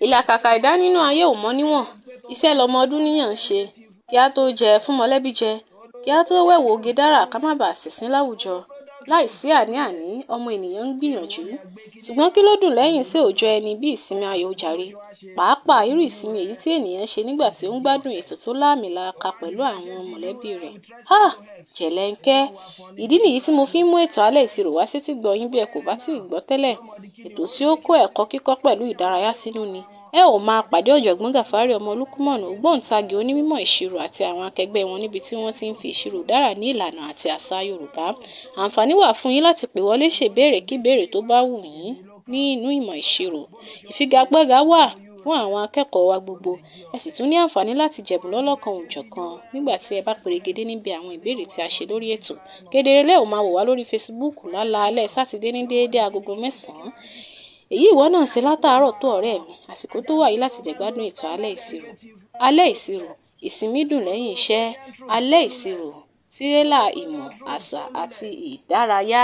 ìlàkàkà ẹ̀dá nínú ayé ò mọ́ níwọ̀n. Iṣẹ́ lọmọ ọdún níyàn ń ṣe, kí a tó jẹ fún mọ̀lẹ́bí jẹ, kí a tó wẹ̀wò oge dára ká má bàa ṣìnsín láwùjọ. Láìsí àní-àní, ọmọ ènìyàn ń gbìyànjú. Ṣùgbọ́n kí ló dùn lẹ́yìn sí òòjọ́ ẹni bí ìsinmi ayọ̀ jàre? Pàápàá irú ìsinmi èyí tí ènìyàn ṣe nígbà tí ó ń gbádùn ètò tó láàmìlàaka pẹ̀lú àwọn mọ̀lẹ́bí rẹ̀. Jẹ̀lẹ́ńkẹ́. Ìdí nìyí tí mo fi ń mú ètò alẹ́ ìṣirò wá sétí gbọ́ yín bí ẹ kò bá tíì gbọ́ tẹ́lẹ̀. Ètò tí ó kó ẹ̀kọ́ kíkọ́ pẹ̀lú ìdárayá sínú ni. Ẹ ò máa pàdé ọ̀jọ̀gbọ́n Gàfárì ọmọ Olúkúmọ̀nù, ògbóǹtagì onímọ̀ ìṣirò àti àwọn akẹgbẹ́ wọn níbi tí wọ́n ti ń fi ìṣirò dára ní ìlànà àti àṣà Yorùbá. Àǹfààní wà fún yín láti pè wọlé ṣèbéèrè kíbéèrè tó bá wù yín nínú ìmọ̀ ìṣirò. Ìfigagbága wà fún àwọn akẹ́kọ̀ọ́ wa gbogbo. Ẹ sì tún ní àǹfààní láti jẹ̀bùn lọ́lọ́kan òjọ̀kan nígbà tí ẹ bá perégedé níbi àwọn ìbéèrè tí a ṣe lórí ètò. Kedere lẹ́ ò máa wò wá lórí Facebook lálaalẹ́ Sátidé ní déédé agogo 9. Èyí ìwọ náà ṣe látàárọ̀ tó ọ̀rẹ́ mi, àsìkò tó wà yìí láti jẹ̀gbádùn ètò alẹ́ ìṣirò. Alẹ́ ìṣirò, ìsinmi dùn lẹ́yìn iṣẹ́. Alẹ́ ìṣirò, tírélà ìmọ̀, àṣà àti ìdárayá.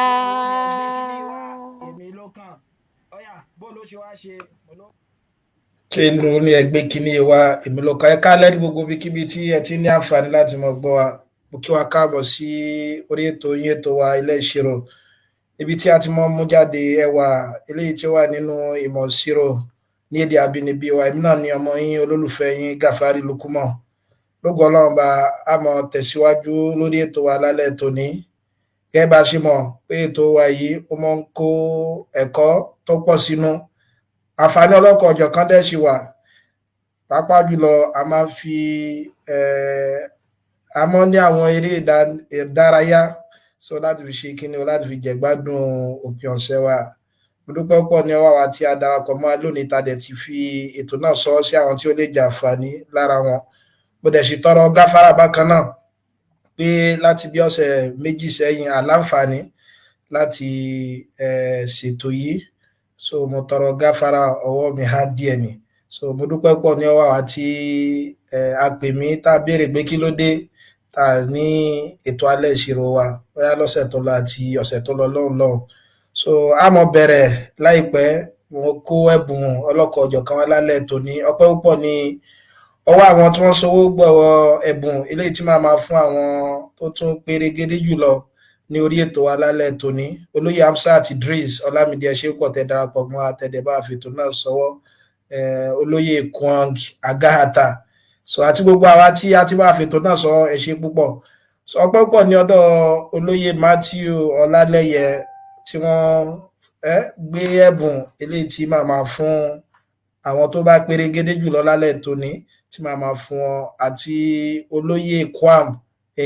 Inú ní ẹgbẹ́ kínní wa èmi ló kàn ká lẹ́rí gbogbo ibikíbi tí ẹ ti ní àǹfààní láti mọ̀ gbọ́ wa. Mo kí wa káàbọ̀ sí orí ètò yín ètò wa ilé ìṣirò, níbi tí a ti mọ̀ mú jáde ẹwà eléyìí tí ó wà nínú ìmọ̀ ìṣirò ní èdè àbínibí wa. Èmi náà ni ọmọ yín olólùfẹ́ yín Gàfárì Lukúmọ̀. Lógo Ọlọ́run bá a mọ̀ tẹ̀síwájú lórí ètò wa lálẹ́ tòní. Gẹ́gẹ́ bá ṣe mọ̀ pé ètò wa yìí ó máa ń kó ẹ̀kọ́ tó pọ̀ sínú. Àǹfààní ọlọ́kọ̀ ọ̀jọ̀kan dẹ̀ ṣì wà. Pàápàá jùlọ a máa ń fi a máa ń ní àwọn eré ìdárayá láti fi ṣe kíni o, láti fi jẹ̀gbádùn òpin ọ̀sẹ̀ wa. Mo dúpẹ́ púpọ̀ ní ọwọ́ wa tí a darapọ̀ mọ́ lónìí tá dẹ̀ ti fi ètò náà sọ sí àwọn tí ó lè jẹ àǹfààní lára wọn. Mo dẹ̀ sì tọrọ gáfárà bákan náà pé láti bí ọ̀sẹ̀ méjì sẹ́yìn àláǹfààní láti ṣètò yìí. Mo tọrọ gáfárà, ọwọ́ mi há díẹ̀ ni. Mo dúpẹ́ púpọ̀ ní ọwọ́ wa tí a pè mí tá a béèrè pé kí ló dé tá a ní ètò alẹ́ ìṣirò wa bóyá lọ́sẹ̀ tó lọ àti ọ̀sẹ̀ tó lọ lọ́hùn. A mọ̀ bẹ̀rẹ̀ láìpẹ́. Mo kó ẹ̀bùn ọlọ́kọ̀ ọ̀jọ̀kan wá lálẹ́ tòní. Ọpẹ́ púpọ̀ ní ọwọ́ àwọn tí wọ́n sanwó gbọ̀wọ́ ẹ̀bùn eléyìí tí máa fún àwọn tó tún perégedé jùlọ ní orí ètò wa lálẹ́ tòní. Olóyè Hamsat Idris Ọlámídé ṣe pọ̀ tẹ́ darapọ̀ mọ́ àtẹ̀dẹ̀ bá fètò náà sọ́wọ́. Olóyè Kwang Agahata àti gbogbo àwa tí a ti bá fètò náà sọ ẹ ṣé púpọ̀. Ọpẹ́ púpọ̀ ní ọ̀dọ̀ olóyè Matthew Ọlálẹ́yẹ tí wọ́n gbé ẹ̀bùn eléyìí tí máa fún àwọn tó bá perégedé jùlọ lálẹ́ tòní tí máa fún wọn, àti olóyè Kwam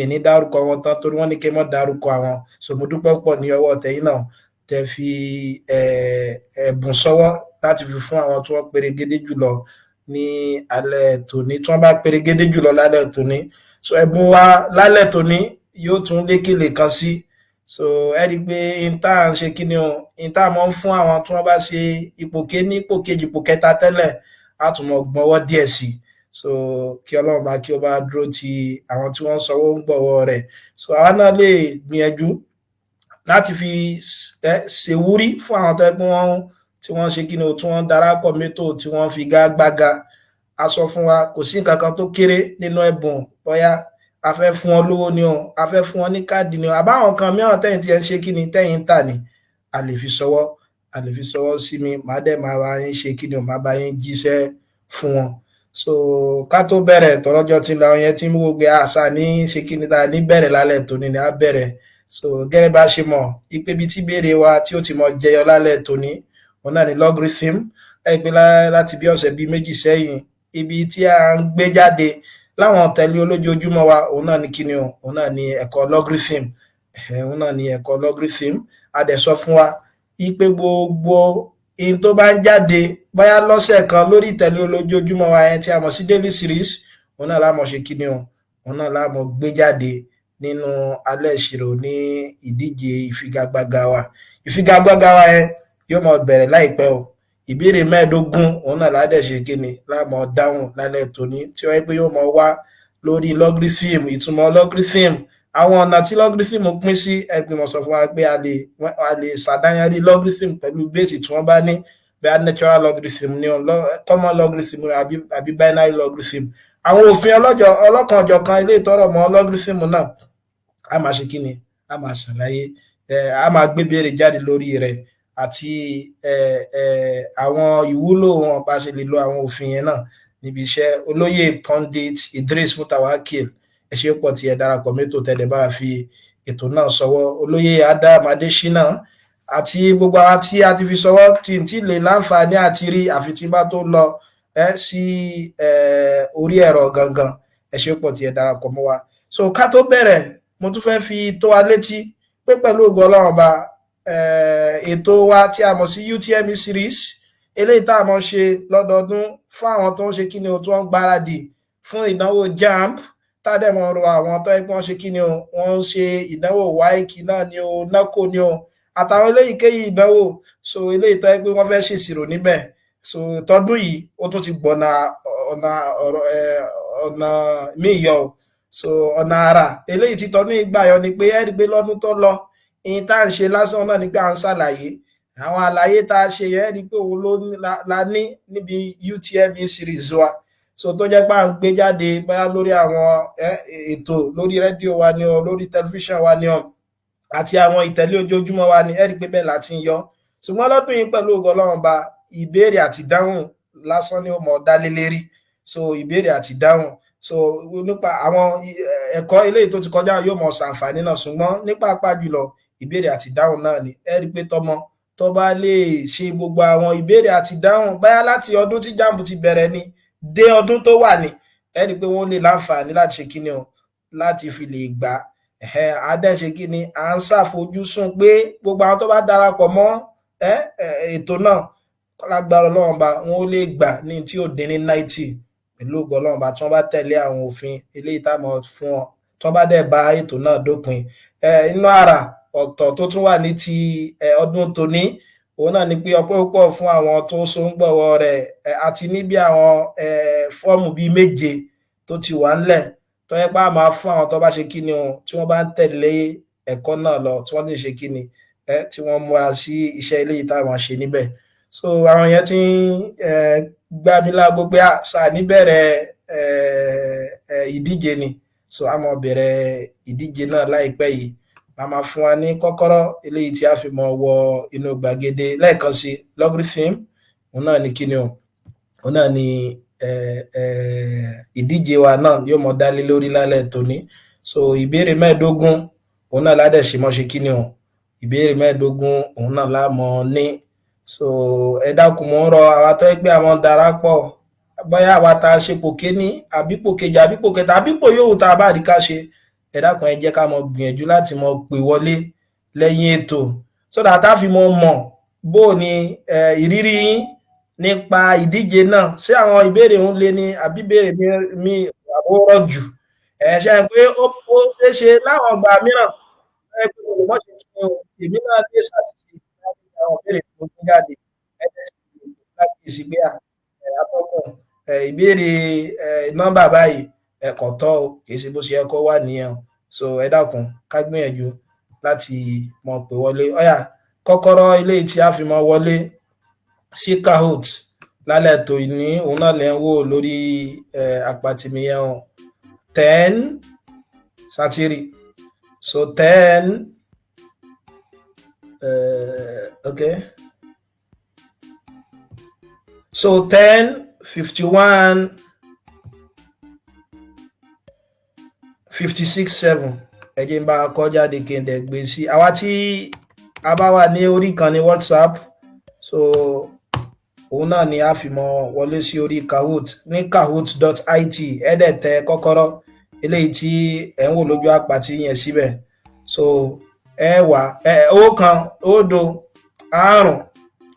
ní dárúkọ wọn tán torí wọ́n ní kí n má dárúkọ àwọn. Mo dúpẹ́ púpọ̀ ní ọwọ́ tẹ̀yin náà tẹ́ fi ẹ̀bùn sọ́wọ́ láti fi fún àwọn tí wọ́n perégedé jùlọ ní alẹ́ tòní, tí wọ́n bá perégedé jùlọ lálẹ́ tòní. Ẹ̀bùn wa lálẹ́ tòní yóò tún lékèlè kan sí. Ẹ rí i pé ìta ń ṣe kíni o, ìta mọ́ ń fún àwọn tí wọ́n bá ṣe ipò kéní, ipò kejì, ipò kẹta tẹ́lẹ̀ á tún mọ̀ gbọ́wọ́ díẹ̀ sí. Kí Ọlọ́run bá kí ó bá dúró ti àwọn tí wọ́n sanwó ń gbọ́wọ́ rẹ̀. Àwa náà lè gbìyànjú láti fi ṣèwúrí fún àwọn tó ẹgbẹ́ wọn tí wọ́n ṣe kíni o, tí wọ́n darapọ̀ mẹ́tò tí wọ́n fi gágbága. A sọ fún wa kò sí nǹkan kan tó kéré nínú ẹ̀bùn, bóyá a fẹ́ fún wọn lówó ni o, a fẹ́ fún wọn ní káàdì ni o, àbáwọn kan mìíràn tẹ́yìn tí ẹ ń ṣe kíni tẹ́yìn ń tà ní, a lè fi sọwọ́ sí mi, màá dẹ̀ máa bá yín ṣe kíni o, máa bá yín jíṣẹ́ fún wọn. Ká tó bẹ̀rẹ̀ tọ́lọ́jọ́ tí làwọn yẹn tí ń wò gbé àṣà ní ṣe kíni tá ní bẹ̀rẹ̀ lálẹ́ tòní ni a bẹ̀rẹ̀. Gẹ́gẹ́ bá ṣe mọ̀ ipe bí tí béèrè wa tí ó ti mọ̀ jẹyọ lálẹ́ tòní, òun náà ni logarithm. Láti bí ọ̀sẹ̀ bíi méjì sẹ́yìn, ibi tí a ń gbé jáde láwọn tẹ̀lé olójoojúmọ́ wa òun náà ni kíni o, òun náà ni ẹ̀kọ́ logarithm. Òun náà ni ẹ̀kọ́ logarithm. A dẹ̀ sọ fún wa ipe gbogbo in tó bá ń jáde bóyá lọ́sẹ̀ kan lórí ìtẹ̀lé olójoojúmọ́ wa yẹn tí a mọ̀ sí daily series, òun náà láàmọ̀ ṣe kíni o, òun náà láàmọ̀ gbé jáde nínú alẹ́ ìṣirò ní ìdíje ìfigagbága wa. Ìfigagbága wa yẹn yóò mọ̀ bẹ̀rẹ̀ láìpẹ́ o. Ìbéèrè 15 òun náà ládẹ̀ ṣe kíni láàmọ̀ dáhùn lálẹ́ tòní, tí ó yẹ pé yóò mọ̀ wá lórí logarithm, ìtumọ̀ logarithm, àwọn ọ̀nà tí logarithm pín sí. Ẹgbẹ́ mọ̀ sọ fún wa pé a lè ṣàdáyanrí logarithm pẹ̀lú base tí wọ́n bá ní, bẹ́ẹ̀ natural logarithm ni common logarithm àbí binary logarithm. Àwọn òfin ọlọ́kan-ò-jọ̀kan ilé ìtọ́rọ̀ mọ́ logarithm náà a máa ṣe kí ni a máa ṣàlàyé, a máa gbé béèrè jáde lórí rẹ̀ àti àwọn ìwúlò wọn bá ṣe lè lo àwọn òfin yẹn náà níbi iṣẹ́. Olóyè Pundit Idris Mutawakil, ẹ ṣé pọ̀ tí ẹ darapọ̀ mẹ́tò tẹ́lẹ̀ bá fi ètò náà sọwọ́. Olóyè Adam Adesina àti gbogbo àwọn tí a ti fi sọwọ́ tí lè láǹfààní àti rí àfi tí bá tó lọ sí orí ẹ̀rọ gangan, ẹ ṣé pọ̀ tí ẹ darapọ̀ mọ́ wa. So ká tó bẹ̀rẹ̀, mo tún fẹ́ fi tó wa létí pé pẹ̀lú ògo Ọlọ́run Ọba, ètò wa tí a mọ̀ sí UTME series eléyìí tá a mọ̀ ṣe lọ́dọọdún fún àwọn tó ń ṣe kíni o tí wọ́n ń gbáradì fún ìdánwò JAMB, tá a dẹ̀ mọ̀ ro àwọn tó yẹ kí wọ́n ṣe kíni o wọ́n ń ṣe ìdánwò WAEC náà ni o, NACO ni o, àtàwọn eléyìíkéyìí ìdánwò. So eléyìí tó yẹ pé wọ́n fẹ́ ṣèṣirò níbẹ̀. So tọdún yìí ó tún ti gbọ̀nà ọ̀nà míì yọ. So ọ̀nà àrà eléyìí tí tọdún yìí gbà yọ ni pé ẹ rí pé lọ́dún tó lọ ìyìn tá à ń ṣe lásán náà ni pé à ń ṣàlàyé àwọn àlàyé tá a ṣe yẹn, ẹ rí pé òun ló la ní níbi UTME series wa. So tó jẹ́ pé à ń gbé jáde bóyá lórí àwọn ètò lórí rédíò wa ni o, lórí tẹlifíṣàn wa ni o, àti àwọn ìtẹ̀lé ojoojúmọ́ wa ni ẹ rí pé bẹ́ẹ̀ láti ń yọ. Ṣùgbọ́n lọ́dún yìí pẹ̀lú ògo Ọlọ́run Ọba, ìbéèrè àti ìdáhùn lásán ni ó mọ̀ dálé lérí. So ìbéèrè àti ìdáhùn, so nípa àwọn ẹ̀kọ́ eléyìí tó ti kọjá yóò mọ̀ ṣàǹfààní náà, ṣùgbọ́n ní pàápàá jùlọ ìbéèrè àti ìdáhùn náà ni ẹ rí pé tọmọ tó bá lè ṣe gbogbo àwọn ìbéèrè àti ìdáhùn báyá láti ọdún tí JAMB ti bẹ̀rẹ̀ ni dé ọdún tó wà ní, ẹ rí pé wọ́n lè láǹfààní láti ṣe kíni o láti fi lè gbà adẹ́ ṣe kíni à ń ṣàfojúsùn pé gbogbo àwọn tó bá darapọ̀ mọ́ ètò náà lágbára Ọlọ́run Ọba wọn ó lè gbà ní tí ò dín ní 90 pẹ̀lú ògo Ọlọ́run Ọba tí wọ́n bá tẹ̀lé àwọn òfin eléyìí tá a mọ̀ fún ọ tí wọ́n bá dẹ̀ bá ètò náà dópin. Inú àrà ọ̀tọ̀ tó tún wà ní ti ọdún tòní, òun náà ni pé ọpẹ́ púpọ̀ fún àwọn tó so ń gbọ̀wọ́ rẹ̀, àti níbi àwọn fọ́ọ̀mù bíi 7 tó ti wà ńlẹ̀ tó yẹ pé a máa fún àwọn tó bá ṣe kíni o tí wọ́n bá ń tẹ̀lé ẹ̀kọ́ náà lọ tí wọ́n ti ṣe kíni tí wọ́n múra sí iṣẹ́ eléyìí táwọn ṣe níbẹ̀. So àwọn yẹn ti ń gbá mi láago pé sáà níbẹ̀rẹ̀ ìdíje ni, so a máa bẹ̀rẹ̀ ìdíje náà láìpẹ́ yìí. A máa fún wa ní kọ́kọ́rọ́ eléyìí tí a fi mọ wọ inú gbàgede lẹ́ẹ̀kan sí. Logarithm òun náà ni kíni o, òun náà ni ìdíje wa náà yóò mọ dálé lórí lálẹ́ tòní. So ìbéèrè 15 òun náà ládẹ̀ ṣe mọ́ ṣe kíni o, ìbéèrè 15 òun náà lámọ̀ ní. So ẹ dákun mọ́ ń rọ àwa tó ẹgbẹ́ àwọn darapọ̀, bóyá àwa tá a ṣe pò kéní àbípò kejì àbípò kẹta àbípò yòówù tá a bá rí ká ṣe, ẹ dákun ẹ jẹ́ ká mọ gbìyànjú láti mọ pè wọlé lẹ́yìn ètò so that a fi mọ mọ̀ bó ni ìrírí yín nípa ìdíje náà, ṣé àwọn ìbéèrè ń lé ní àbí ìbéèrè mi àbúrò jù. Ṣe pé ó ṣeéṣe láwọn ọgbà mìíràn ẹ pé mo lè mọ̀ ṣe kí èmi náà lè ṣàṣìṣe láti àwọn ìbéèrè tí mo gbé jáde láti èsì pé àtọ́kùn ìbéèrè nọ́mbà báyìí ẹ̀kọ́ tọ́ o kì í ṣe bó ṣe yẹ kó wà nìyẹn. So ẹ dákun ká gbìyànjú láti mọ̀ pé wọlé. Ọ̀yà kọ́kọ́rọ́ eléyìí tí a fi mọ wọlé sí Kahoot lálẹ́ tó ní òun náà lẹ́ ń wò lórí àpàtìmí yẹn 10 sátírì. So 10 okay. So 10 51 56 7 ẹ jẹ́ n bá kọ jáde kí n dẹ̀ gbé sí àwa tí a bá wà ní orí kan ní WhatsApp. So òun náà ni a fi mọ wọlé sí orí Kahoot ní kahoot.it. ẹ dẹ̀ tẹ kọ́kọ́rọ́ eléyìí tí ẹ ń wò lójú àpàtì yẹn síbẹ̀. So ẹ wà 1 òdo 5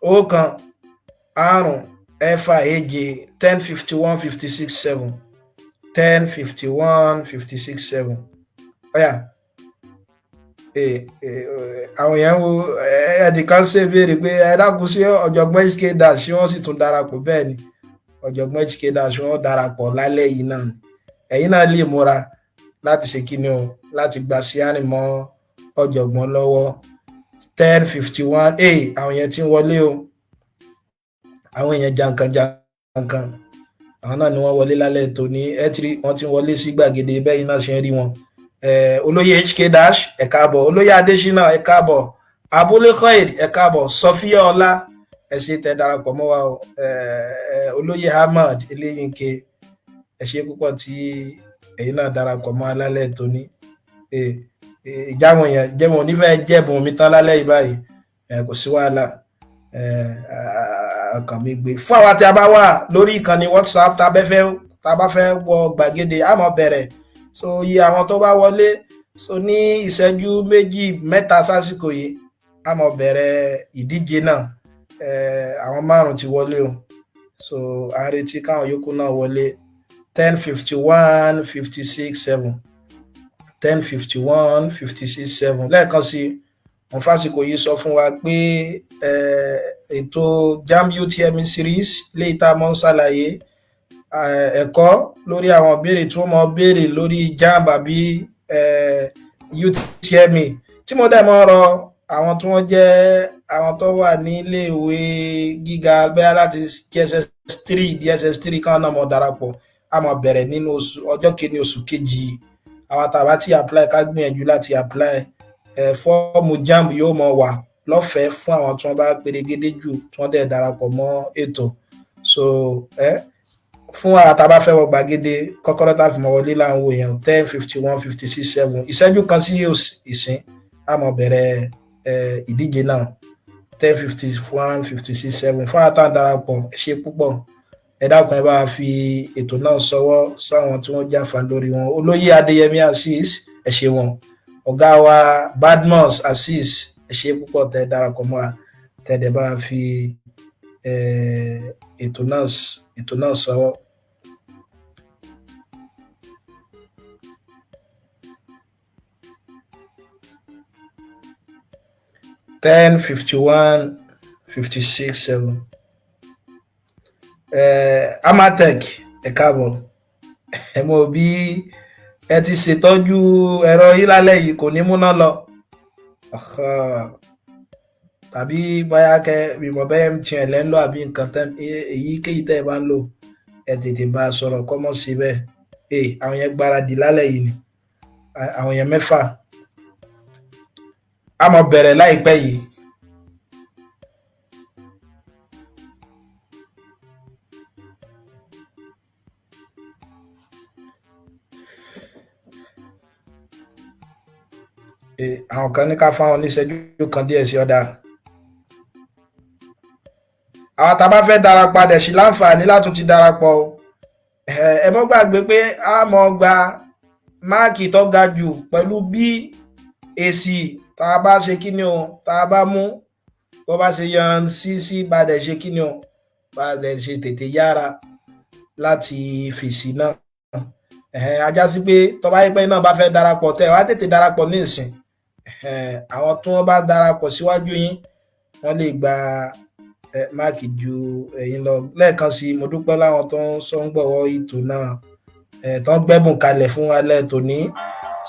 1 5 ẹ̀fà èje 10 51 56 7 10 51 56 7. Ọ̀yà àwọn èèyàn wo ẹnìkan ṣe béèrè pé ẹ dákun sí ọ̀jọ̀gbọ́n HK Dash wọ́n sì tún darapọ̀. bẹ́ẹ̀ ni ọ̀jọ̀gbọ́n HK Dash wọ́n darapọ̀ lálẹ́ yìí náà. Ẹ̀yin náà lè múra láti ṣe kíni o láti gbà sí àrìmọ́ ọ̀jọ̀gbọ́n lọ́wọ́. 10 51 àwọn yẹn ti ń wọlé o. àwọn èèyàn jankan àwọn náà ni wọ́n wọlé lálẹ́ tòní ẹ́tìrí wọ́n ti wọlé sí gbàgede bẹ́yìn náà ṣe ń rí wọn. Olóyè HK Dash ẹ káàbọ̀, olóyè Adésínà ẹ káàbọ̀, Abúlé Khaid ẹ káàbọ̀, Sofia Ọlá ẹ ṣé tẹ́ darapọ̀ mọ́ wa o, olóyè Ahmad Eléyínké ẹ ṣé púpọ̀ tí ẹ̀yin náà darapọ̀ mọ́ alálẹ̀ tòní. Ìjáwọn èèyàn jẹ́wọ̀n onífẹ́ jẹ́bùn mi tán lálẹ́ yìí báyìí, kò sí wàhálà, ọkàn mi gbé. Fún àwa tí a bá wà lórí ìkànnì WhatsApp tá a bá fẹ́ wọ gbàgede a máa bẹ̀rẹ̀, so iye àwọn tó bá wọlé, so ní ìṣẹ́jú méjì mẹ́ta sásìkò yìí a máa bẹ̀rẹ̀ ìdíje náà. Àwọn 5 ti wọlé o, so à ń retí káwọn yòókù náà wọlé. 10 51 56 7 10 51 56 7 lẹ́ẹ̀kan sí wọn fásìkò yìí sọ fún wa pé ètò JAMB UTME series léyìí tá a mọ́ ń ṣàlàyé ẹ̀kọ́ lórí àwọn ìbéèrè tí wọ́n mọ́ béèrè lórí JAMB àbí UTME, tí mo dẹ̀ mọ́ rọ àwọn tí wọ́n jẹ́ àwọn tó wà ní iléèwé gíga bẹ́ẹ̀ láti DSS 3 káwọn náà mọ́ darapọ̀. A máa bẹ̀rẹ̀ nínú ọjọ́ kìíní oṣù kejì. Àwọn tàbá tí apply ká gbìyànjú láti apply. Fọ́ọ̀mù JAMB yóò mọ wà lọ́fẹ̀ẹ́ fún àwọn tí wọ́n bá perégedé jù tí wọ́n dẹ̀ darapọ̀ mọ́ ètò. So fún àwọn tàbá fẹ́ wọ gbàgede kọ́kọ́rọ́ tá fi mọ̀ wọlé láwọn èèyàn 10 51 56 7 ìṣẹ́jú kan sí ìsìn a máa bẹ̀rẹ̀ ìdíje náà 10 51 56 7 fún àwọn tá darapọ̀ ẹ ṣé púpọ̀. Ẹ dákun ẹ bá fi ètò náà sọwọ́ sáwọn tí wọ́n jáfàn lórí wọn. Olóyè Adéyẹmí Azeez ẹ ṣé wọn, ọ̀gá wa Badmus Azeez ẹ ṣé púpọ̀ tẹ́ darapọ̀ mọ́ wa, tẹ́ dẹ̀ bá fi ètò náà sọwọ́. Ten 51 56 7 Amatech ẹ káàbọ̀, ẹ mọ̀ bí ẹ ti ṣètọ́jú ẹ̀rọ yìí lálẹ́ yìí kò ní múná lọ, tàbí báyá kẹ bímọ bẹ́ẹ̀ MTN lẹ́ ń lọ àbí nǹkan tẹ́ èyíkéyìí tẹ́ ẹ bá ń lò ẹ tètè bá a sọ̀rọ̀ kọ́ mọ́ sí bẹ́ẹ̀. Àwọn yẹn gbáradì lálẹ́ yìí ni, àwọn yẹn 6 a máa bẹ̀rẹ̀ láìpẹ́ yìí. Àwọn kan ní ká fáwọn oníṣẹ́jú kan díẹ̀ sí ọ̀dà. Àwọn tá bá fẹ́ darapọ̀ dẹ̀ sí láǹfààní látún ti darapọ̀. Ẹ mọ́ gbàgbé pé a mọ̀ gba máàkì tó ga jù pẹ̀lú bí èsì tá a bá ṣe kíni o, tá a bá mú bó bá ṣe yan sí bá dẹ̀ ṣe kíni o, bá dẹ̀ ṣe tètè yára láti fèsì náà. Ajá sí pé tó bá yẹ pé náà bá fẹ́ darapọ̀ tẹ́ wá tètè darapọ̀ ní ìsìn. Àwọn tí wọ́n bá darapọ̀ síwájú yín wọ́n lè gba máàkì ju ẹ̀yin lọ. Lẹ́ẹ̀kan sí mo dúpẹ́ láwọn tó ń sọ ń gbọ̀wọ́ ètò náà, tó ń gbẹ́bùn kalẹ̀ fún alẹ́ tòní.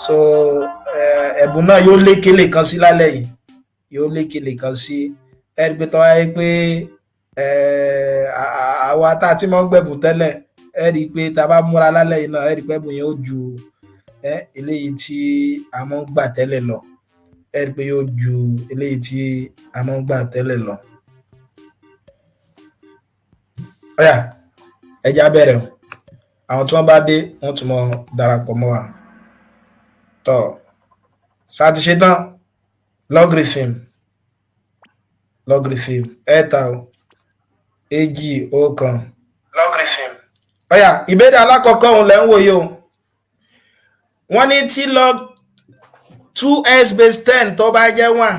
So ẹ̀bùn náà yóò lékele kan sí lálẹ́ yìí, yóò lékele kan sí. Ẹ̀rí pé tó wáyé pé àwa tá a ti mọ́ ń gbẹ̀bùn tẹ́lẹ̀, ẹ̀rí pé tá a bá múra lálẹ́ yìí náà ẹ̀rí pé ẹ̀bùn yẹn ó ju eléyìí tí a mọ́ ń gbà tẹ́lẹ̀ lọ, ẹ̀rí pé yóò ju eléyìí tí a mọ́ ń gbà tẹ́lẹ̀ lọ. Ọ̀yà ẹja bẹ̀rẹ̀ o, àwọn tí wọ́n bá dé wọ́n tún mọ́ darapọ̀ mọ́ wa. Tọ́ sáà ti ṣe tán logarithm ẹ̀ta o èjì ọ̀kan logarithm. Ọ̀yà ìbéèrè alákọ̀ọ́kọ́ òun lẹ́ ń wòye o. Wọ́n ní tí log 2s base 10 tó bá jẹ́ 1,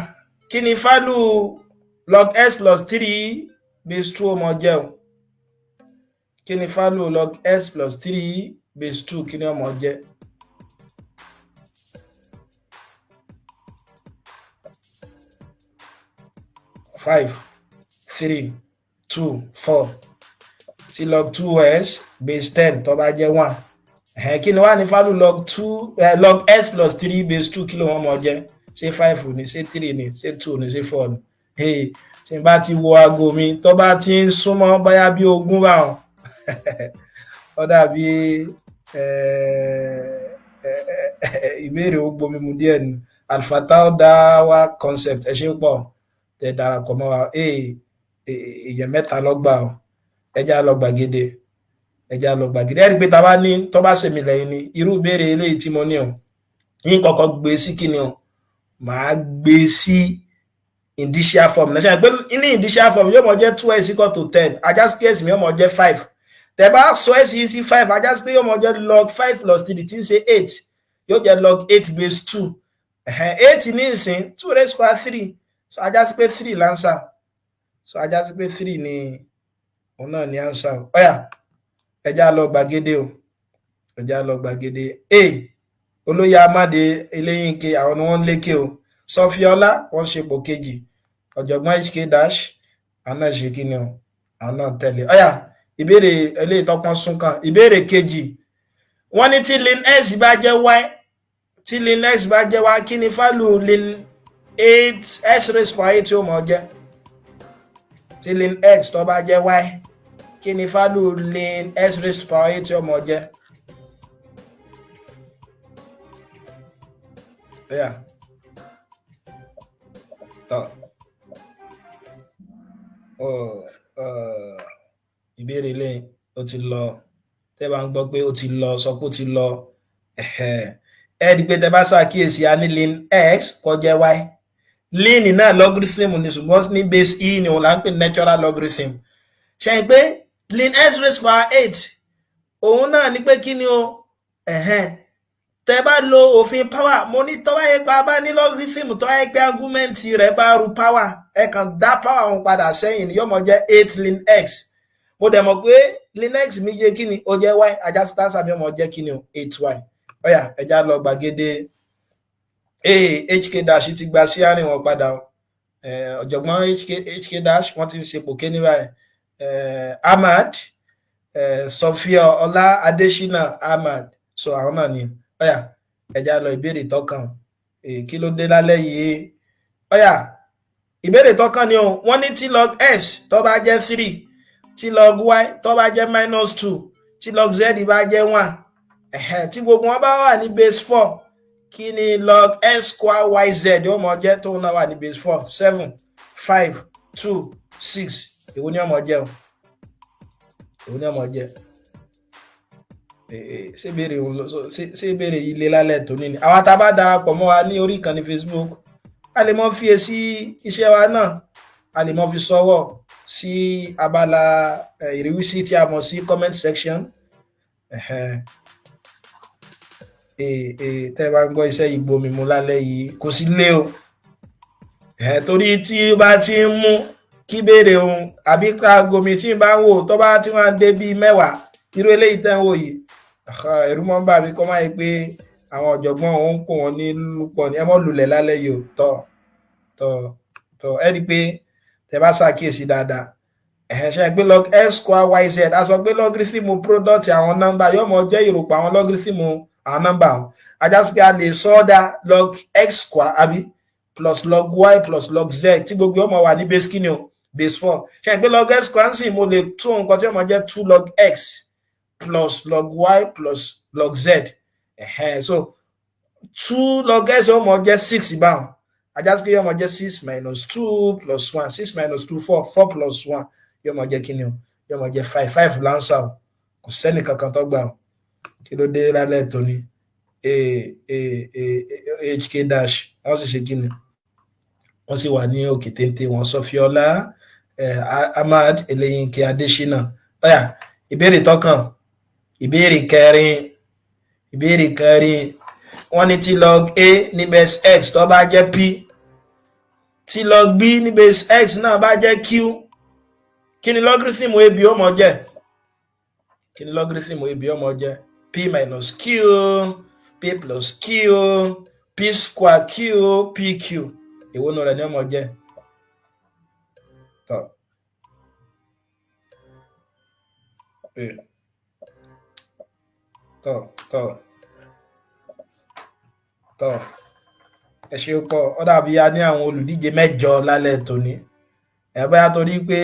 kí ni fálù log s plus 3 base 2 ọmọ jẹ́ o? Kí ni fálù log s plus 3 base 2 kí ni ọmọ jẹ́? Five, 3, 2, 4. Tí log 2s base 10 tó bá jẹ́ 1. Kí ni wá ní fálù log s plus 3 base 2 kí ló wọ́n mọ̀ jẹ́? Ṣé 5 ni, ṣé 3 ni, ṣé 2 ni, ṣé 4 ni? tí n bá ti wo aago mi tó bá ti ń súnmọ́ bóyá bí 20 báwọn ó dàbí ìbéèrè ó gbomi mu díẹ̀ ni alfatao dáwà concept ẹ ṣe pọ̀ tẹ darapọ̀ mọ́ wa èèyàn mẹ́ta lọ́gbà o ẹjá lọ gbàgede ẹ rí i pé ta bá ní tó bá ṣèmi lẹ́yìn ni irú ìbéèrè eléyìí tí mo ní o yín kọ́kọ́ gbé sí kíni o màá gbé sí indicial form náà ṣe pé ní indicial form yóò mọ̀ jẹ́ 2x equal to 10 ajá sí pé mi yóò mọ̀ jẹ́ 5 tẹ́ bá sọ ẹ́ sí 5 ajá sí pé yóò mọ̀ jẹ́ log 5 plus 3 tí ń ṣe 8 yóò jẹ́ log 8 base 2 8 ní ìsìn 2 raised by 3 so ajá sí pé 3 lánsà so ajá sí pé 3 ni òun náà ní ánsà ọ̀yà ẹjá lọ gbàgede o ẹjá lọ gbàgede olóyè amáde eléyìnké àwọn ni wọ́n ń lékè o sọfíọlá wọ́n ṣe pò kejì ọ̀jọ̀gbọ́n hk dash àwọn náà ṣe kíni o àwọn náà tẹ̀lé ọ̀yà ìbéèrè eléyìí tọ́pọ́n sún kan ìbéèrè kejì wọ́n ní tí lin x bá jẹ́ y tí lin x bá jẹ́ y kí ni fálù lin 8 x raised by 8 ó mọ̀ jẹ́ tí lin x tó bá jẹ́ y kí ni fálù lin x raised by 8 ó mọ̀ jẹ́ yeah. Ìbéèrè lẹ́yìn ó ti lọ tẹ́ bá ń gbọ́ pé ó ti lọ sọ pé ó ti lọ ẹ rí pé tẹ́ bá ṣàkíyèsí a ní lin x kó jẹ́ y lin náà logarithm ní ṣùgbọ́n ní base e ni òun là ń pè natural logarithm ṣe ń pé lin x raised by 8 òun náà ní pé kí ni o tẹ́ bá lo òfin power mo ní tọ́wọ́ yẹn pa bá ní logarithm tọ́wọ́ yẹn pé argument rẹ̀ bá ru power ẹ kàn dá power wọn padà sẹ́yìn yóò mọ̀ jẹ́ 8 lin x mo dẹ̀ mọ̀ pé lin x mi jẹ́ kí ni ó jẹ́ y ajá sí tánsà mi ọmọ jẹ́ kí ni o 8y ọ̀yà ẹja lọ gbàgede hk dash ti gba sí àárín wọn padà ọ̀jọ̀gbọ́n hk dash wọ́n ti ń ṣe pòkè ní báyìí ahmad sofia ọlá adésínà ahmad so àwọn náà ni ọ̀yà ẹja lọ ìbéèrè tọkàn kí ló dé lálẹ́ yìí ọ̀yà ìbéèrè tọkàn ni o wọ́n ní tí log s tó bá jẹ́ 3 tí log y tó bá jẹ́ -2 tí log z bá jẹ́ 1 tí gbogbo wọn bá wà ní base 4 kí ni log s square yz ó mọ̀ jẹ́ tó náà wà ní base 4 7 5 2 6 èwo ni ó mọ̀ jẹ́ o èwo ni ó mọ̀ jẹ́ ṣé ìbéèrè yìí lé lálẹ́ tó ní ni àwọn tá a bá darapọ̀ mọ́ wa ní orí ìkànnì Facebook a lè mọ́ fi èsì iṣẹ́ wa náà a lè mọ́ fi sọ́wọ́ sí abala ìrísí tí a mọ̀ sí comment section tẹ́ bá ń gbọ́ iṣẹ́ ìgbomi mu lálẹ́ yìí kò sí lé o torí tí bá ti ń mú kí béèrè ohun àbí ká gomi tí bá ń wò tó bá tí wọ́n dé bíi 10 irú eléyìí tẹ́ ń wò yìí ẹ̀rù mọ́ ń bà mí kọ́ máa yẹ pé àwọn ọ̀jọ̀gbọ́n òun kò wọ́n ní lúpọ̀ ní ẹ mọ́ lulẹ̀ lálẹ́ yìí tọ́ ẹ rí i pé tẹ́ bá ṣàkíyèsí dáadáa ṣe pé log x square yz a sọ pé logarithm product àwọn nọ́mbà yóò mọ jẹ́ ìròpọ̀ àwọn logarithm àwọn nọ́mbà wọn ajá sí pé a lè sọ ọ́ dá log x square àbí plus log y plus log z tí gbogbo ọmọ wà ní base kí ni o base 4 ṣe pé log x square sì mo lè tún nǹkan tí ó mọ jẹ́ 2 log x plus log y plus log z so 2 log x ó mọ jẹ́ 6 báwọn ajá sí pé yóò mọ jẹ́ 6 minus 2 plus 1 6 minus 2 4 plus 1 yóò mọ jẹ́ kí ni o yóò mọ jẹ́ 5 lánsà o kò sẹ́ni kankan tó gbà o kí ló dé lálẹ́ tó ní hk dash wọ́n sì ṣe kí ni wọ́n sì wà ní òkè téńté wọn sọfíọlá ahmad eléyìnkè adésínà ọ̀yà ìbéèrè tọkàn ìbéèrè kẹrin wọ́n ní tí log a ní base x tó bá jẹ́ p tí log b ní base x náà bá jẹ́ q kí ni logarithm ab ó mọ jẹ́ kí ni logarithm ab ó mọ jẹ́ p minus q p plus q p square q pq èwo náà rẹ̀ ni ó mọ jẹ́ ẹ ṣe pọ̀ ó dàbí a ní àwọn olùdíje 8 lálẹ́ tòní bóyá torí pé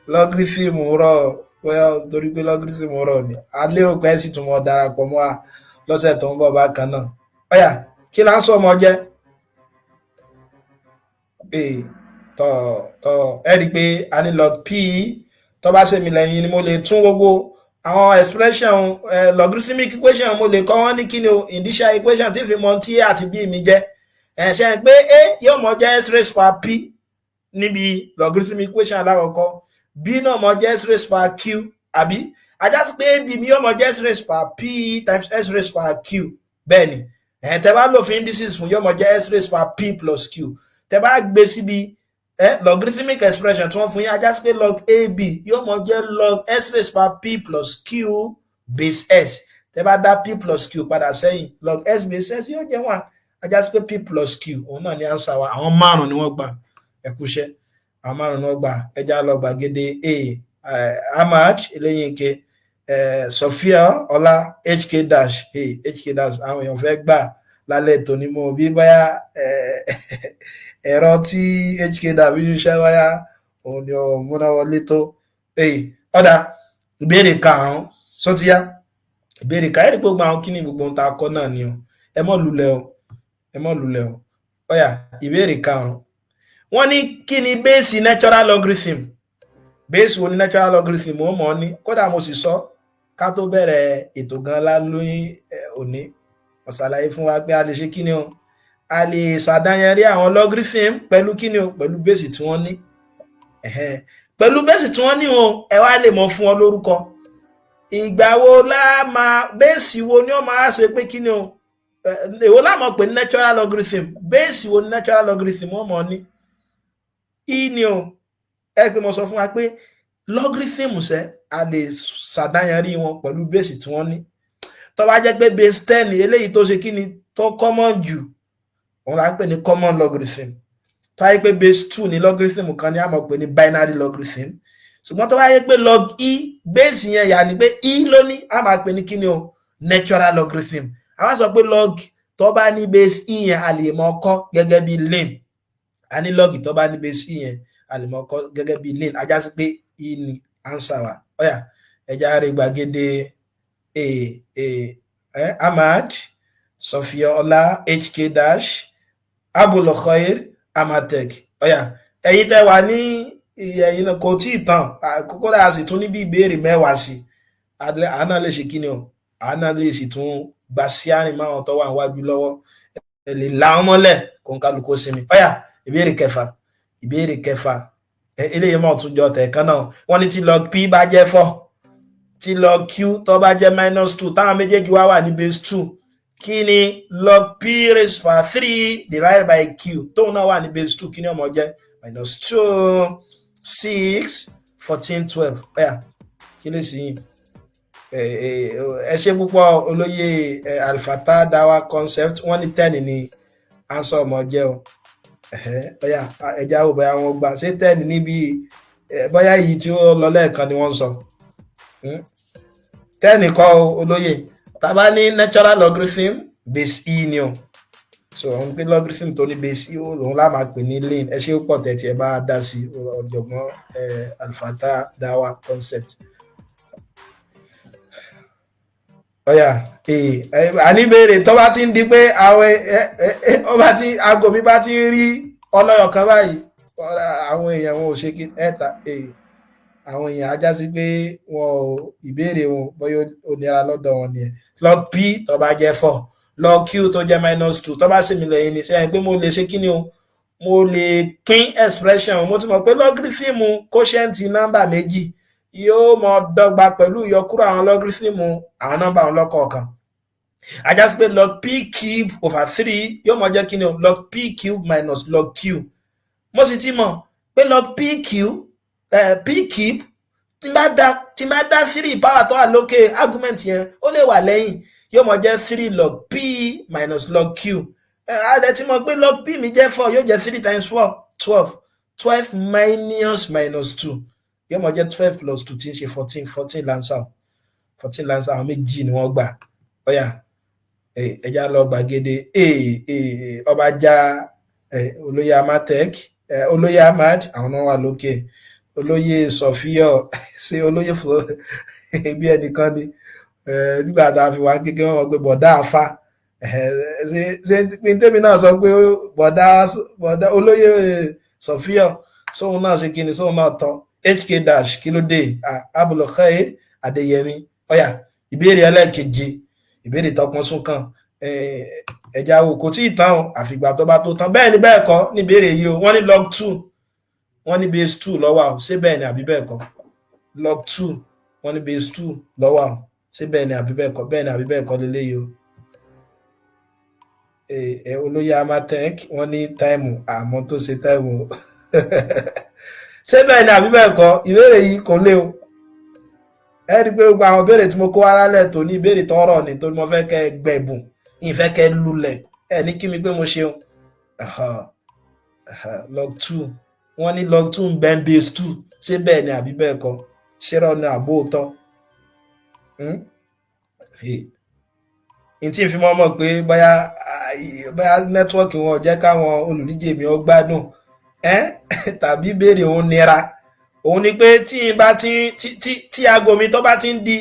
logarithm rọ̀, bóyá torí pé logarithm rọ̀ ni a lérò pé sì tún mọ́ darapọ̀ mọ́ wa lọ́sẹ̀ tó ń bọ̀ bákan náà. Ọ̀yà kí là ń sọ ọmọ jẹ́ tọ̀ ẹ rí i pé a ní log p tó bá ṣèmi lẹ́yìn ni mo lè tún gbogbo àwọn expression logarithmic equation mo lè kọ́ wọ́n ní kíni o indicial equation tí fi mọ tí a àti b mi jẹ́ ṣe pé a yóò mọ jẹ́ s raised power p níbi logarithmic equation alákọ̀ọ́kọ́ b náà mọ jẹ́ s raised power q àbí ajá sí pé ab mi yóò mọ jẹ́ s raised power p times s raised power q bẹ́ẹ̀ ni tẹ́ bá lò fún indices fún yóò mọ jẹ́ s raised power p plus q tẹ́ bá gbé síbi logarithmic expression tí wọ́n fún yín ajá sí pé log ab yóò mọ jẹ́ log s raised power p plus q base s tẹ́ bá dá p plus q padà sẹ́yìn log s base s yóò jẹ́ 1 ajá sí pé p plus q òun náà ní answer wa àwọn márùn ni wọ́n gbà ẹkúṣẹ́ àwọn márùn ni wọ́n gbà ẹjá lọ gbàgede Ahmad Eléyínké Sophia Ọlá hk dash àwọn èèyàn fẹ́ gbà lálẹ́ tòní mo bí báyà ẹ̀rọ tí hk dash bí ṣiṣẹ́ wáyà òun ni ó múná wọlé tó ọ̀dà ìbéèrè karùn-ún sọ́tíyá ìbéèrè káyẹ̀rí gbogbo àwọn kíní gbogbo ohun tá a kọ́ náà ni o ẹ mọ́ lulẹ̀ o ọ̀yà ìbéèrè karùn-ún wọ́n ní kí ni bẹ́ẹ̀sì natural logarithm bẹ́ẹ̀sì wo ni natural logarithm ó mọ̀ ní kódà mo sì sọ ká tó bẹ̀rẹ̀ ètò gan lálóyún òní mo ṣàlàyé fún wa pé a lè ṣe kí ni o a lè ṣàdáyanrí àwọn logarithm pẹ̀lú kí ni o pẹ̀lú bẹ́ẹ̀sì tí wọ́n ní pẹ̀lú bẹ́ẹ̀sì tí wọ́n ní o ẹ wá lè mọ̀ fún ọ lórúkọ ìgbà wo la máa bẹ́ẹ̀sì wo ni ó máa ṣe pé kí ni o èwo la mọ̀ pé natural logarithm bẹ́ẹ̀sì wo ni natural logarithm wọ́n mọ̀ ní ni o ẹ pé mo sọ fún wa pé logarithm ṣe a lè ṣàdáyanrí wọn pẹ̀lú bẹ́ẹ̀sì tí wọ́n ní tó bá jẹ́ pé base 10 eléyìí tó ṣe kí ni tó common jù òun la ń pè ní common logarithm tó bá yẹ pé base 2 ní logarithm kan ní a mọ̀ pé ní binary logarithm ṣùgbọ́n tó bá yẹ pé log e base yẹn yà ní pé e ló ní a máa pè ní kí ni o natural logarithm àwọn sọ pé log tó bá ní base e yẹn a lè mọ kọ gẹ́gẹ́ bí lane a ní log tó bá ní base e yẹn a lè mọ kọ gẹ́gẹ́ bí lane ajá sí pé e ni answer wa ọ̀yà ẹja rẹ̀ gbàgede Ahmad Sophia Ọlá hk dash Abulkhair Amatek ọ̀yà ẹ̀yin tẹ́ wà ní ẹ̀yin náà kò tí ì tán àkókò dáa sì tún níbi ìbéèrè mẹ́wàá sí àná lè ṣe kí ni o àná lè sì tún gbà sí àrìn máwọn tó wà níwájú lọ́wọ́ ẹ lè la wọn mọ́lẹ̀ kó ń kálukú sinmi ọ̀yà ìbéèrè kẹfà eléyìí mọ̀ tún jọ tẹ̀ẹ̀kan náà wọ́n ní tí log p bá jẹ́ 4 tí log q tó bá jẹ́ -2 táwọn méjèèjì wá wà ní base 2 kí ni log p raised by 3 divided by q tóun náà wà ní base 2 kí ni ọmọ jẹ́ -2 6 14 12 ọ̀yà kí lè sí yìí ẹ ṣe púpọ̀ olóyè alfata dawa concept wọ́n ní 10 ní answer ọmọ jẹ́ o ọ̀yà ẹja ò bóyá wọn gbà ṣé 10 níbi bóyá èyí tí ó lọ lẹ́ẹ̀kan ni wọ́n sọ 10 kọ́ olóyè tàbá ní natural logarithm base e ni o so òun pé logarithm tó ní base e òun lá máa pè ní lane ẹ ṣe pọ̀ tẹ̀tì ẹ bá dá sí ọ̀jọ̀gbọ́n alfata dawa concept ọ̀yà àníbèrè tó bá ti ń di pé aago mi bá ti ń rí ọlọ́yọ̀ kan báyìí àwọn èèyàn wọn ò ṣe kí ẹ̀ta àwọn èèyàn ajá sí pé wọn ò ìbéèrè wọn bóyá ó nira lọ́dọ̀ wọn nìyẹn log p tó bá jẹ́ 4 log q tó jẹ́ -2 tó bá sì mí lẹ́yìn ní sẹ́yìn pé mo lè ṣe kí ni o mo lè pín expression mo ti mọ̀ pé logarithm quotient nọ́mbà méjì yóò mọ dọ́gba pẹ̀lú ìyọkúrò àwọn logarithm àwọn nọ́mbà wọn lọ́kọ̀ọ̀kan ajá sí pé log p cube over 3 yóò mọ jẹ́ kí ni o log p cube minus log q mo sì ti mọ̀ pé log p cube tí bá dá 3 power tó wà lókè argument yẹn ó lè wà lẹ́yìn yóò mọ jẹ́ 3 log p minus log q adẹ tí mo pé log p mi jẹ́ 4 yóò jẹ́ 3 times 4 12 minus -2 yóò mọ jẹ́ 12 plus 2 tí ń ṣe 14 lancer àwọn méjì ni wọ́n gbà ọ̀yà ẹja lọ gbàgede ọba já olóyè Amatek olóyè Ahmad àwọn náà wà lókè, olóyè Sofia ṣé olóyè bí ẹnìkan ni nígbà tá a fi wá kékeré wọn pé bọ̀dá àfa ṣe tèmi náà sọ pé bọ̀dá olóyè Sofia sóun náà ṣe kí ni sóun náà tán HK dash kí ló dé Abulkhair Adéyẹmí ọ̀yà ìbéèrè ẹlẹ́ẹ̀keje ìbéèrè tọpọn sún kan ẹja wo kò tí ì tán o àfìgbà tó bá tó tán bẹ́ẹ̀ ni bẹ́ẹ̀ kọ́ ní ìbéèrè yìí o wọ́n ní log 2 wọ́n ní base 2 lọ́wọ́ o ṣé bẹ́ẹ̀ ni àbí bẹ́ẹ̀ kọ́ log 2 wọ́n ní base 2 lọ́wọ́ o ṣé bẹ́ẹ̀ ni àbí bẹ́ẹ̀ kọ́ bẹ́ẹ̀ ni àbí bẹ́ẹ̀ kọ́ lélẹ́yìí o olóyè Amatek wọ́n ní táìmù àmọ́ tó ṣe táìmù ṣé bẹ́ẹ̀ ni àbí bẹ́ẹ̀ kọ́ ìbéèrè yìí kò lé o ẹ rí i pé gbogbo àwọn ìbéèrè tí mo kó wá lálẹ́ tó ní ìbéèrè tọrọ ni tó mo fẹ́ kẹ́ gbẹ̀bùn ìfẹ́ kẹ́ lulẹ̀ ẹ ní kí mi pé mo ṣeun log 2 wọ́n ní log 2 ń bẹ base 2 ṣé bẹ́ẹ̀ ni àbí bẹ́ẹ̀ kọ́ ṣérọ́ ni àbóòtọ́ n tí n fi mọ́ pé bóyá nẹ́tíwọ́ọ̀kì wọn jẹ́ káwọn olùdíje mi ó gbádùn tàbí ìbéèrè òun nira òun ni pé tí n bá tí aago mi tó bá ti ń di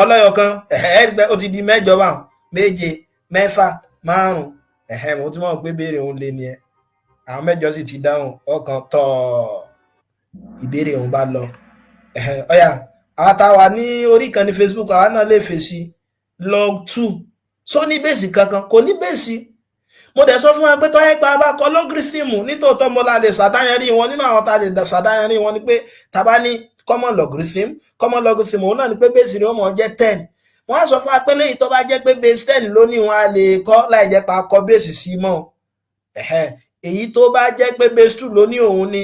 ọlọ́yọ̀ kan ẹ̀ẹ́dẹ́gbẹ́ ó ti di mẹ́jọ báwọn méje mẹ́fà márùn-ún mo ti mọ̀ pé ìbéèrè òun lé ni ẹ àwọn mẹ́jọ sì ti dáhùn ọkàn tọ̀ ìbéèrè òun bá lọ ọ̀yà àwọn táwa ní orí kan ní Facebook àwa náà lè fèsì log 2 só ní bèsì kankan kò ní bèsì mo dẹ̀ sọ fún wa pé tọ́yẹ́ pa bá kọ lọ́gírísìmù nítòótọ́ mo la lè ṣàdáyanrí wọn nínú àwọn tá a lè ṣàdáyanrí wọn ni pé tàbá ní common logarithm òun náà ni pé bèsì rẹ̀ ó mọ̀ jẹ́ 10 wọ́n á sọ fún wa pé léyìí tó bá jẹ́ pé base 10 lónìí wọn a lè kọ́ láì jẹ́ pa kọ bèsì sí mọ́ èyí tó bá jẹ́ pé base 2 lónìí òun ni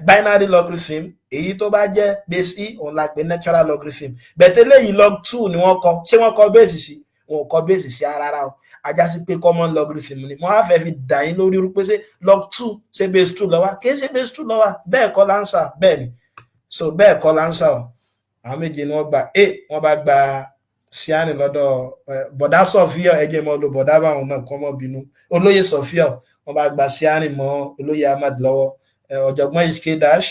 binary logarithm èyí tó bá jẹ́ base e òun la pè natural logarithm bẹ̀tẹ̀ léyìí log 2 ni wọ́n kọ ṣé wọ́n kọ bèsì sí wọn ò kọ bèsì sí rárá o ajá sí pé common logarithm ni mo á fẹ́ fi dà yín lórí rú pé ṣé log 2 ṣé base 2 ló wà kì í ṣe base 2 ló wà bẹ́ẹ̀ kọ́ láǹsà bẹ́ẹ̀ ni so bẹ́ẹ̀ kọ́ láǹsà o àwọn méje ni wọ́n gba wọ́n bá gba síánì lọ́dọ̀ bọ̀dá Sofia ẹjẹ́ mọ́ lo bọ̀dá báwọn náà kọ́ mọ́ bínú olóyè Sofia wọ́n bá gba síánì mọ́ olóyè Ahmad lọ́wọ́ ọ̀jọ̀gbọ́n HK dash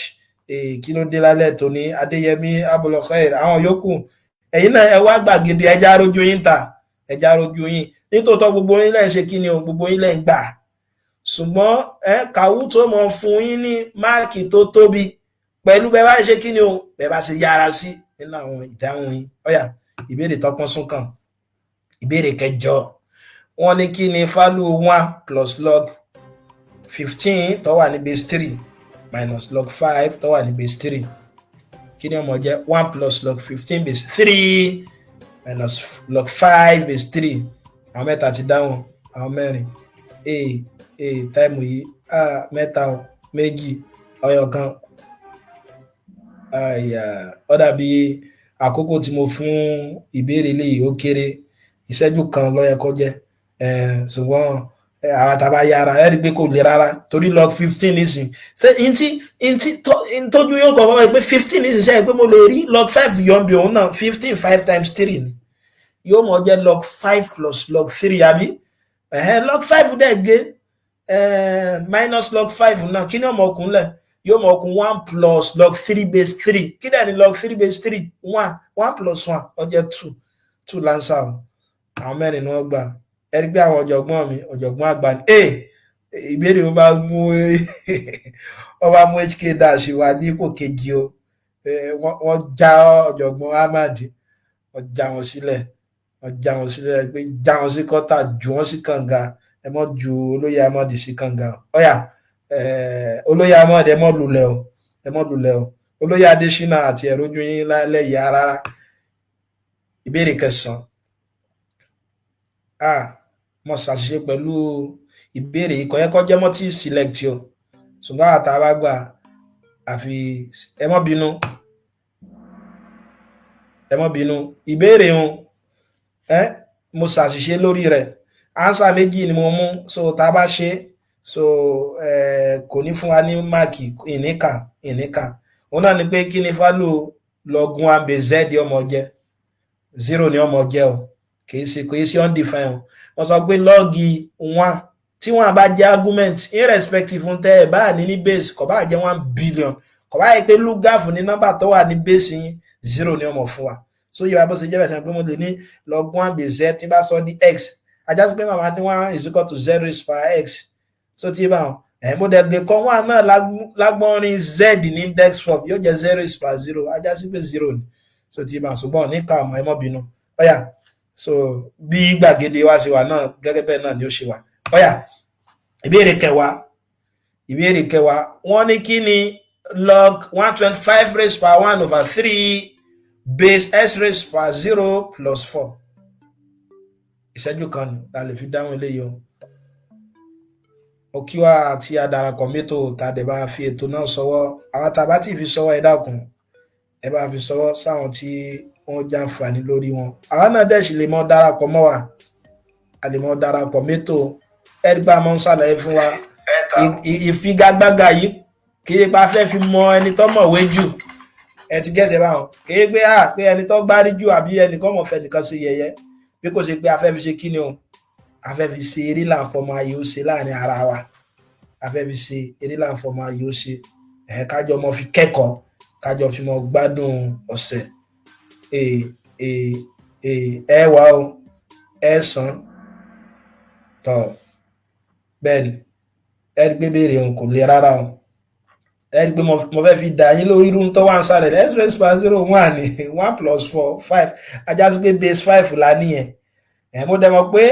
kí ló dé lálẹ́ tó ní Adéyẹmí Abulkhair àwọn yòókù ẹ̀yin náà ẹ wá gbàgede ẹja arójú yín ta ẹja arójú yín nítòótọ́ gbogbo yín lẹ́ ń ṣe kí ni o gbogbo yín lẹ́ ń gbà ṣùgbọ́n kàwú tó mọ̀ fún yín ní máàkì tó tóbi pẹ̀lú bẹ́ẹ̀ bá ṣe kí ni o bẹ́ẹ̀ bá ṣe yára sí nínú àwọn ìdáhùn yín ọ̀yà ìbéèrè tọpọ́n sún kan ìbéèrè kẹjọ wọ́n ní kí ni value 1 plus log 15 tó wà ní base 3 minus log 5 tó wà ní base 3 kí ni ó máa jẹ́ 1 plus log 15 base 3 minus log 5 base 3 àwọn mẹ́ta ti dáhùn àwọn mẹ́rin táìmù yìí mẹ́ta méjì ọyọ kan ó dàbí àkókò tí mo fún ìbéèrè léyìí ó kéré ìṣẹ́jú kan ló yẹ kó jẹ́ ṣùgbọ́n àwọn àtàbà yára ẹ rí i pé kò lè rárá torí log 15 nísìn ṣe ntí tójú yóò kọ̀ọ̀kan pé 15 nísìn ṣe é pé mo lè rí log 5 yọ̀ǹbì òun náà 15 5 times 3 ni yóò mọ̀ jẹ́ log 5 plus log 3 àbí log 5 dẹ̀ gé minus log 5 náà kí ni ọmọ ọkùnrin lẹ̀ yóò mọ̀ ọkùn 1 plus log 3 base 3 kí dẹ̀ ni log 3 base 3 1 plus 1 ó jẹ́ 2 lánsà àwọn mẹ́rin ni wọ́n gbà ẹ̀rí pé àwọn ọ̀jọ̀gbọ́n àgbà ní ìbéèrè wọn bá mú HK dash wà ní ipò kejì o wọ́n já ọ̀jọ̀gbọ́n Ahmad wọ́n já wọn sílẹ̀ pé já wọn sí kọ́tà jù wọ́n sí kànga ẹ mọ́ ju olóyè Ahmad sí kànga ọ̀yà olóyè Ahmad ẹ mọ́ lulẹ̀ o olóyè Adésínà àti ẹ̀rọjú yín lẹ́yìn rárá ìbéèrè kẹsàn-án mo ṣàṣìṣe pẹ̀lú ìbéèrè ikọ̀ yẹn kọ́ jẹ́ mọ́ tí select o ṣùgbọ́n àtàwà gbà àfi ẹ má bínú ìbéèrè un mo ṣàṣìṣe lórí rẹ̀ ánsà méjì ni mo mú so tá a bá ṣe so kò ní fún wa ní máàkì ìníkà òun náà ni pé kí ni fálù lọ́gùn abz ọmọ jẹ́ 0 ni ọmọ jẹ́ o kìí ṣe undefined o wọ́n sọ pé lọ́ọ̀gì 1 tí wọ́n bá jẹ́ argument irrespective fún tẹ́ ẹ̀ bá ní base kò bá jẹ́ 1 billion kò bá yẹ pé lugaf ní nọ́mbà tó wà ní base yín 0 ni ọmọ fún wa so yẹ wá bó ṣe jẹ́ bẹ̀rẹ̀ pé mo lè ní log 1 base z tí bá sọ di x ajá sí pé màmá ní 1 is equal to 0 raised by x so tí bá wọn mo dẹ̀ lè kọ́ 1 náà lágbọ́nrin z ní index form yóò jẹ́ 0 raised by 0 ajá sí pé 0 ni so tí bá ṣùgbọ́n ní kàmọ́ ẹ mọ́ bínú ọ̀yà so bí gbàgede wa ṣe wà náà gẹ́gẹ́ bẹ́ẹ̀ náà ni ó ṣe wà ọ̀yà ìbéèrè kẹwàá wọ́n ní kí ni log 125 raised by 1 over 3 base s raised by 0 plus 4 ìṣẹ́jú kan ní la lè fi dáhùn eléyìí o òkíwá àti adarapọ̀ mẹ́tò tàdé bá fi ètò náà sọwọ́ àwọn tàbá tí fi sọwọ́ ẹ dákun ẹ bá fi sọwọ́ sáwọn tí wọ́n jàǹfààní lórí wọn àwọn náà dẹ̀ sì lè mọ́ darapọ̀ mọ́ wa a lè mọ́ darapọ̀ mẹ́tò ẹgbà mọ́ ń ṣàlàyé fún wa ìfigagbága yìí kìí pa fẹ́ fi mọ ẹni tó mọ̀wé jù ẹ ti gẹ́tẹ̀ báwọn kìí pé ẹni tó gbárí jù àbí ẹnì kan mọ̀ fẹ́ nìkan sí yẹ̀yẹ́ bí kò ṣe pé a fẹ́ fi ṣe kí ni o a fẹ́ fi ṣe eré láǹfọ̀mọ́ ayé ó ṣe láàrin ara wa a fẹ́ fi ṣe eré láǹfọ̀mọ́ ayé ó ṣe kájọ mọ́ fi kẹ́kọ̀ọ́ kájọ fi mọ́ gbádùn ọ̀sẹ̀ ẹ wà ó ẹ sàn tọ̀ bẹ́ẹ̀ni ẹ rí pé béèrè òun kò le rárá o ẹ rí pé mo fẹ́ fi dà yín lórí irú tó wà ń sálẹ̀ x raised by 0 1 ni 1 plus 4 5 ajá sí pé base 5 la nìyẹn mo dẹ̀ mọ̀ pé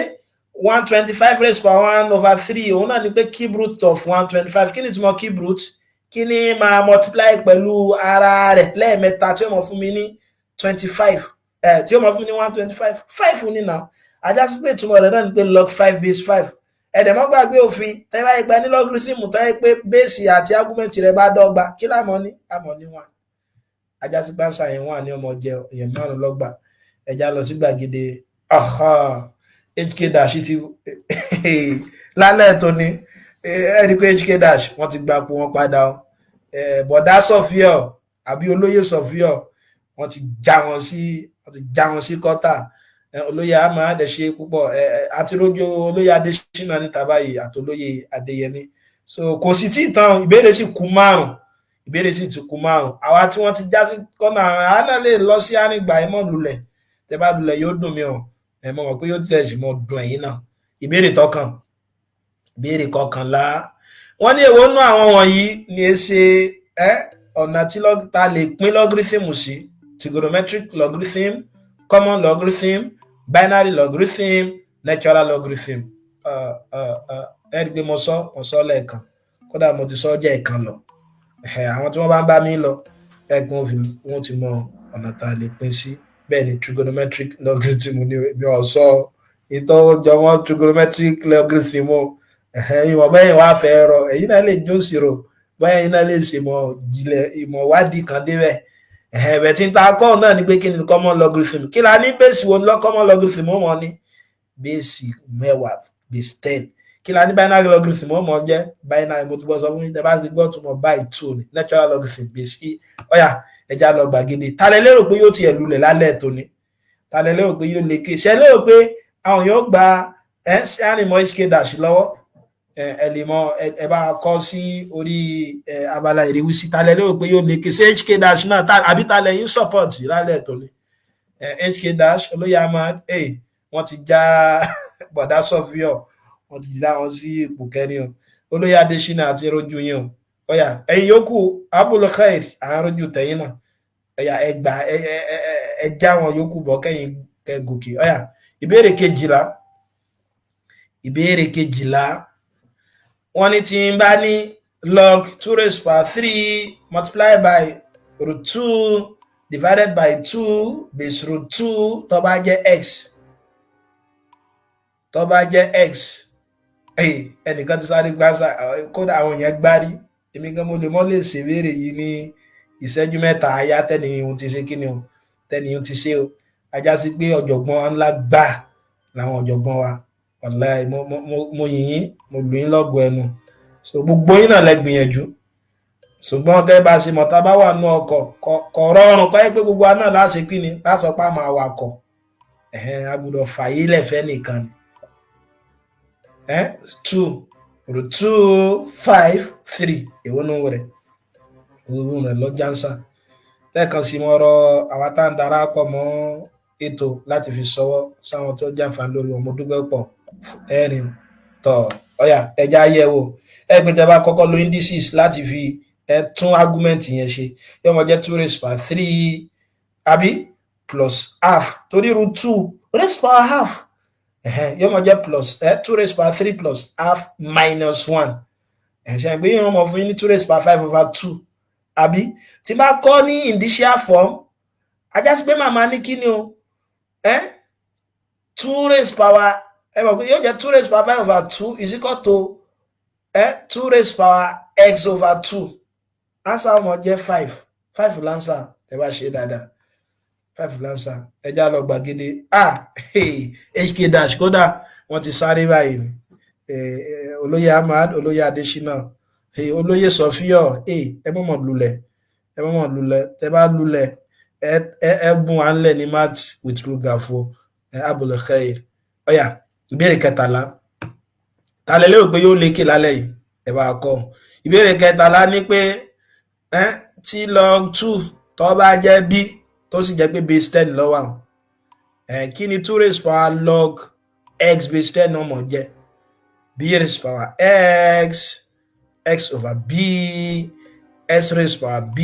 125 raised by 1 over 3 òun náà ni pé cube root of 125 kí ni tí mo cube root kí ni máa multiply pẹ̀lú ara rẹ̀ lẹ́ẹ̀mẹ́ta tí ó mọ̀ fún mi ní 25 tí ó mọ̀ fún mi ní 125 5 ní náà ajá sí pé ìtumọ̀ rẹ̀ náà ni pé log 5 base 5 ẹ̀dẹ̀mọ́ gbàgbé òfin tẹ́wá ìgbà ní logarithm tẹ́wá pé base àti argument rẹ̀ bá dọ́gba kí lámọ́ ní àmọ́ ní 1 ajá sí pàṣà yẹn 1 ní ọmọ jẹ èèyàn márùn lọ́gbà ẹja lọ sí gbàgede hk dash ti lálẹ́ tó ní ẹ̀rí pé hk dash wọ́n ti gbapò wọn padà bọ̀dá sọ̀fíọ̀ àbí olóyè sọ̀fíọ̀ wọ́n ti já wọn sí kọ́tà olóyè a máa dẹ̀ ṣe púpọ̀ àti rójú olóyè adésínà níta báyìí àti olóyè adéyẹmí so kò sí tí ìtàn ìbéèrè sì kù márùn àwa tí wọ́n ti já sí kọ́nà àánà lè lọ sí àrìngbà ẹ̀mọ́ lulẹ̀ tẹ́ bá lulẹ̀ yóò dùn mí o ẹ̀mọ́ mọ̀ pé yóò tilẹ̀ sì mọ̀ dùn ẹ̀yìn náà ìbéèrè kọkànlá wọ́n ní èwo nú àwọn wọ̀nyí ni ẹ ṣe ọ̀nà tí ta lè pín logarithm sí trigonometric logarithm common logarithm binary logarithm natural logarithm ẹ rí pé mo sọ lẹ́ẹ̀kan kódà mo ti sọ jẹ́ ẹ̀kan lọ àwọn tí wọ́n bá ń bá mi lọ ẹ̀gbọ́n wọn ti mọ ọ̀nà tá a lè pín sí bẹ́ẹ̀ ni trigonometric logarithm ni mi ò sọ ìtọ́jọ́ wọn trigonometric logarithm o ìwọ̀n bẹ́yìn wá fẹ́ rọ èyí náà lè jó ìṣirò bẹ́yìn náà lè ṣe ìmọ̀ ìwádìí kan débẹ̀ ẹ̀bẹ̀ tí ń ta kọ́ náà ni pé kí ni common logarithm kí la ní bẹ́ẹ̀sì wo ni common logarithm ó mọ̀ ní bẹ́ẹ̀sì 10 base 10 kí la ní binary logarithm ó mọ̀ jẹ́ binary mo ti bọ́ sọ fún yín tẹ́ bá ti gbọ́ tó mọ̀ by 2 ni natural logarithm base e ọ̀yà ẹja lọ gbàgede ta lẹ lérò pé yóò tiẹ̀ lulẹ̀ lálẹ́ tó ni ta lẹ lérò pé yóò lékè ṣe lérò pé àwọn yóò gba sí àrìmọ́ hk dash lọ́wọ́ ẹ lè mọ ẹ bá kọ sí orí abala ìrìwísí ta lẹ lérò pé yóò lékè sí hk dash náà àbí ta lẹ yín support lálẹ́ tó ni hk dash olóyè ahmad wọ́n ti já bọ̀dá sọfíọ̀ wọ́n ti já wọn sí ipò kẹrin o olóyè adésínà àti rojú yín o ọ̀yà ẹ̀yin yòókù abul khair àwọn rojú tẹ̀yìn náà ọ̀yà ẹgbà ẹ já wọn yòókù bọ̀ kẹ́yìn kẹgòkè ọ̀yà ìbéèrè kejìlá wọ́n ní tí ń bá ní log 2 raised by 3 multiplied by root 2 divided by 2 base root 2 tó bá jẹ́ x ẹnìkan ti sáré gbáṣà kódà àwọn èèyàn gbárí èmi gan mo lè mọ́ lè ṣèbéèrè yìí ní ìṣẹ́jú mẹ́ta àyá tẹ́nìyàn ti ṣe kí ni o tẹ́nìyàn ti ṣe o ajá sí pé ọ̀jọ̀gbọ́n ńlá gbà láwọn ọ̀jọ̀gbọ́n wa wàláhì mo yìnyín mo lù yín lọ́gọ̀ ẹnu so gbogbo yín náà lẹ gbìyànjú ṣùgbọ́n gẹ́gẹ́ bá ṣe mọ̀ tá bá wà nú ọkọ̀ kọ̀ rọrùn kọ́ pé gbogbo wa náà láṣẹ kí ni lásọpá máa wakọ̀ a gbọ́dọ̀ fàyè lẹ̀fẹ́ nìkan ni 2 root 2 5 3 èwo nù rẹ̀ òru rẹ̀ lọ jánsà lẹ́ẹ̀kan sí mo rọ àwa tá ń darapọ̀ mọ́ ètò láti fi ṣọwọ́ sáwọn tó jàǹfààní lórí wọn mo dúpẹ́ pọ̀ ẹ̀rín tọ̀ ọ̀yà ẹja yẹ̀wò ẹgbẹ́ tẹ́ bá kọ́kọ́ lo indices láti fi tún argument yẹn ṣe yóò mọ jẹ́ 2 raised power 3 àbí plus half torí root 2 raised power half yóò mọ jẹ́ plus 2 raised power 3 plus half minus 1 ṣe pé yóò mọ fún yín ní 2 raised power 5 over 2 àbí tí bá kọ́ ní indicial form ajá sí pé màmá ní kí ni o 2 raised power yóò jẹ́ 2 raised power 5 over 2 is equal to 2 raised power x over 2 answer ọmọ jẹ́ 5 lánsà ẹ bá ṣe dáadáa 5 lánsà ẹjá lọ gbàgede hk dash kódà wọ́n ti sáré báyìí ni olóyè ahmad olóyè adésínà olóyè sọfíọ ẹ mọ̀mọ̀ lulẹ̀ tẹ bá lulẹ̀ ẹ bùn à ń lẹ̀ ní math with rugafo abul khair ọ̀yà ìbéèrè kẹtàlá tàlẹ́ lérò pé yóò lékè lálẹ́ yìí ẹ bá kọ́ ìbéèrè kẹtàlá ní pé tí log 2 tó bá jẹ́ b tó sì jẹ́ pé base 10 ló wà kí ni 2 raised power log x base 10 náà mọ̀ jẹ́ b raised power x over b s raised power b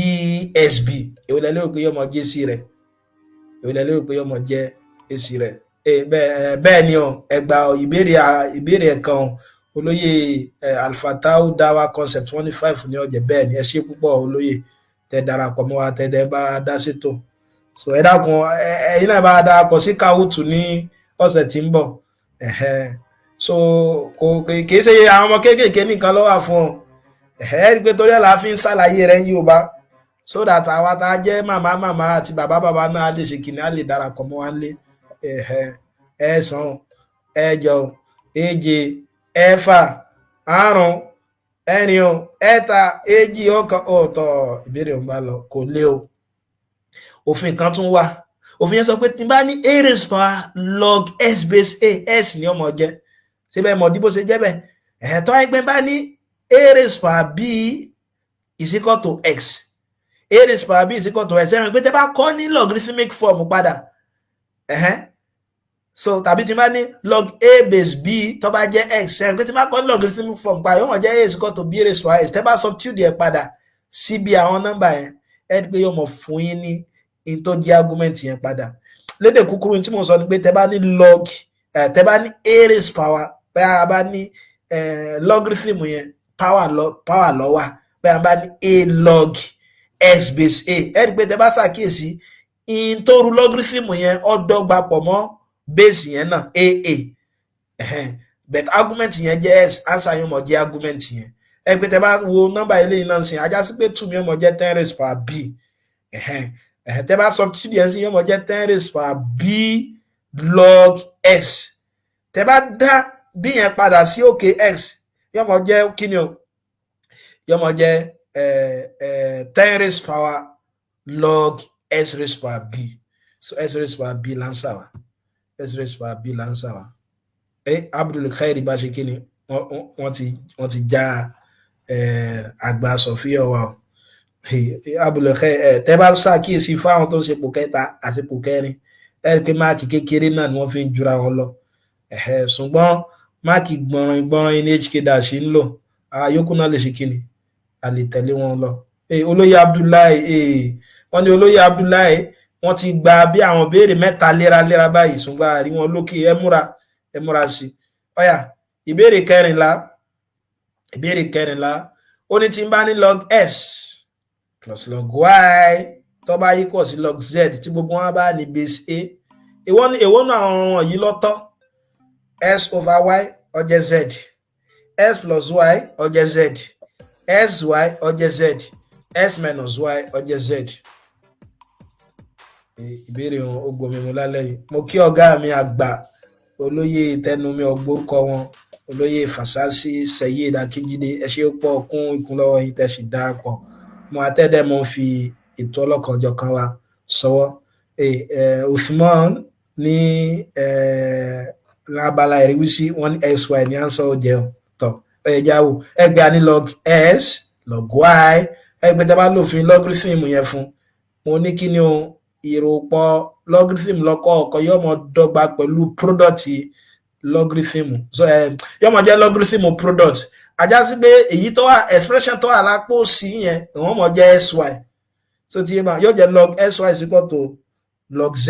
sb èwo lẹ lérò pé yóò mọ̀ jẹ́ sí rẹ̀ èwo lẹ lérò pé yóò mọ̀ jẹ́ èsì rẹ̀ bẹ́ẹ̀ ni ẹgbà ìbéèrè ẹ̀kan olóyè alfatau dawa concept 25 ní ọjẹ́ bẹ́ẹ̀ ni ẹ ṣé púpọ̀ olóyè tẹ darapọ̀ mọ́ wa tẹ́dẹ̀ bá dá sétò so ẹ dákun ẹ̀yin náà bá darapọ̀ sí káwùtù ní ọ̀sẹ̀ tí ń bọ̀ so kìí ṣe àwọn ọmọ kéékèèké nìkan ló wà fún ẹ rí pé torí ẹ̀ la fi ń ṣàlàyé rẹ̀ ń Yorùbá so that àwa tá a jẹ́ màmá àti bàbá náà lè ṣe kìnnìún á lè darapọ̀ mọ́ wa lé ẹ̀sán ẹ̀jọ èje ẹ̀fà àrún ẹ̀rin ẹ̀ta èjì ọ̀kan ọ̀tọ̀ ìbéèrè ń bá lọ kò lé o òfin kan tún wà òfin yẹn sọ pé tí n bá ní a raised power log s base a s ní ọmọ jẹ́ síbẹ̀ mọ̀ díbò ṣe jẹ́ bẹ́ẹ̀ ẹ̀tọ́ ẹgbẹ́ bá ní a raised power b is equal to x a raised power b is equal to x ẹ̀rìn pé tẹ́ bá kọ́ ní logarithmic form padà so tàbí tí n bá ní log a base b tó bá jẹ́ x ẹ̀rìn pé tí n bá kọ́ ní logarithmic form padà yóò mọ̀ jẹ́ a is equal to b raised power x tẹ́ bá substitute ẹ̀ padà síbi àwọn nọ́mbà yẹn ẹ̀ pé yóò mọ̀ fún yín ní in tó jẹ́ argument yẹn padà lédè kúkúrú tí mo sọ ni pé tẹ́ bá ní log tẹ́ bá ní a raised power bẹ́ẹ̀ a bá ní logarithm yẹn power ló wà bẹ́ẹ̀ a bá ní a log s base a ẹ̀ pé tẹ́ bá ṣàkíyèsí in tó ru logarithm yẹn ó dọ́gba pọ̀ mọ́ base yẹn náà but argument yẹn jẹ́ s answer yẹn mọ̀ jẹ́ argument yẹn ẹ̀ pé tẹ́ bá wo nọ́mbà eléyìí náà sìn ajá sí pé 2 mi mọ̀ jẹ́ 10 raised power b tẹ́ bá substitute yẹn sí yẹn mọ̀ jẹ́ 10 raised power b log s tẹ́ bá dá b yẹn padà sí òkè x yẹn mọ̀ jẹ́ kí ni o yẹn mọ̀ jẹ́ 10 raised power log s raised power b so s raised power b lánsà wa s raised power b lánsà wa Abdul Khair bá ṣe kí ni wọ́n ti já àgbà sọfíà wa o Abdul Khair tẹ́ bá ṣàkíyèsí fáwọn tó ń ṣe pò kẹta àti pò kẹrin ẹ rí pé máàkì kékeré náà ni wọ́n fi ń jura wọn lọ ṣùgbọ́n máàkì gbọ̀nràn ní hk dash ń lò àyókù náà lè ṣe kí ni a lè tẹ̀lé wọn lọ olóyè Abdullahi wọ́n ní olóyè Abdullahi wọ́n ti gba bí àwọn béèrè mẹ́ta léraléra báyìí ṣùgbọ́n àrí wọn lókè ẹ múra sí ọ̀yà ìbéèrè kẹrìnlá ó ní tí ń bá ní log s plus log y tó bá equal sí log z tí gbogbo wọn bá ní base a èwo náà àwọn wọ̀nyí lọ́tọ̀ s over y ó jẹ́ z s plus y ó jẹ́ z sy ó jẹ́ z s minus y ó jẹ́ z. ìbéèrè wọn ó gbomi mu lálẹ́ yìí mo kí ọ̀gá mi àgbà olóyè tẹnumí ọgbórúkọ wọn olóyè Fasasi Sayyid Akínjídé ẹ ṣé pọ̀ kún ìkúnlọ́wọ́ yìí tẹ́ sì dáàpọ̀ mo àtẹ́dẹ́ mo fi ètò ọlọ́kanjọ kan wa sọ́wọ́ Usman ní lábala ìrísí wọ́n ní sy ní answer ó jẹ́ tọ̀ ẹ̀já wò ẹgbẹ́ àní log s log y ẹgbẹ́ tá a bá lòfin logarithm yẹn fún mo ní kí ni o ìròpọ̀ logarithm lọ́kọ̀ọ̀kan yóò mọ dọ́gba pẹ̀lú product logarithm so yóò mọ jẹ́ logarithm product ajá sí pé èyí tó wà expression tó wà lápò sí yẹn wọ́n mọ jẹ́ sy so ti yé ma yóò jẹ́ log sy is equal to log z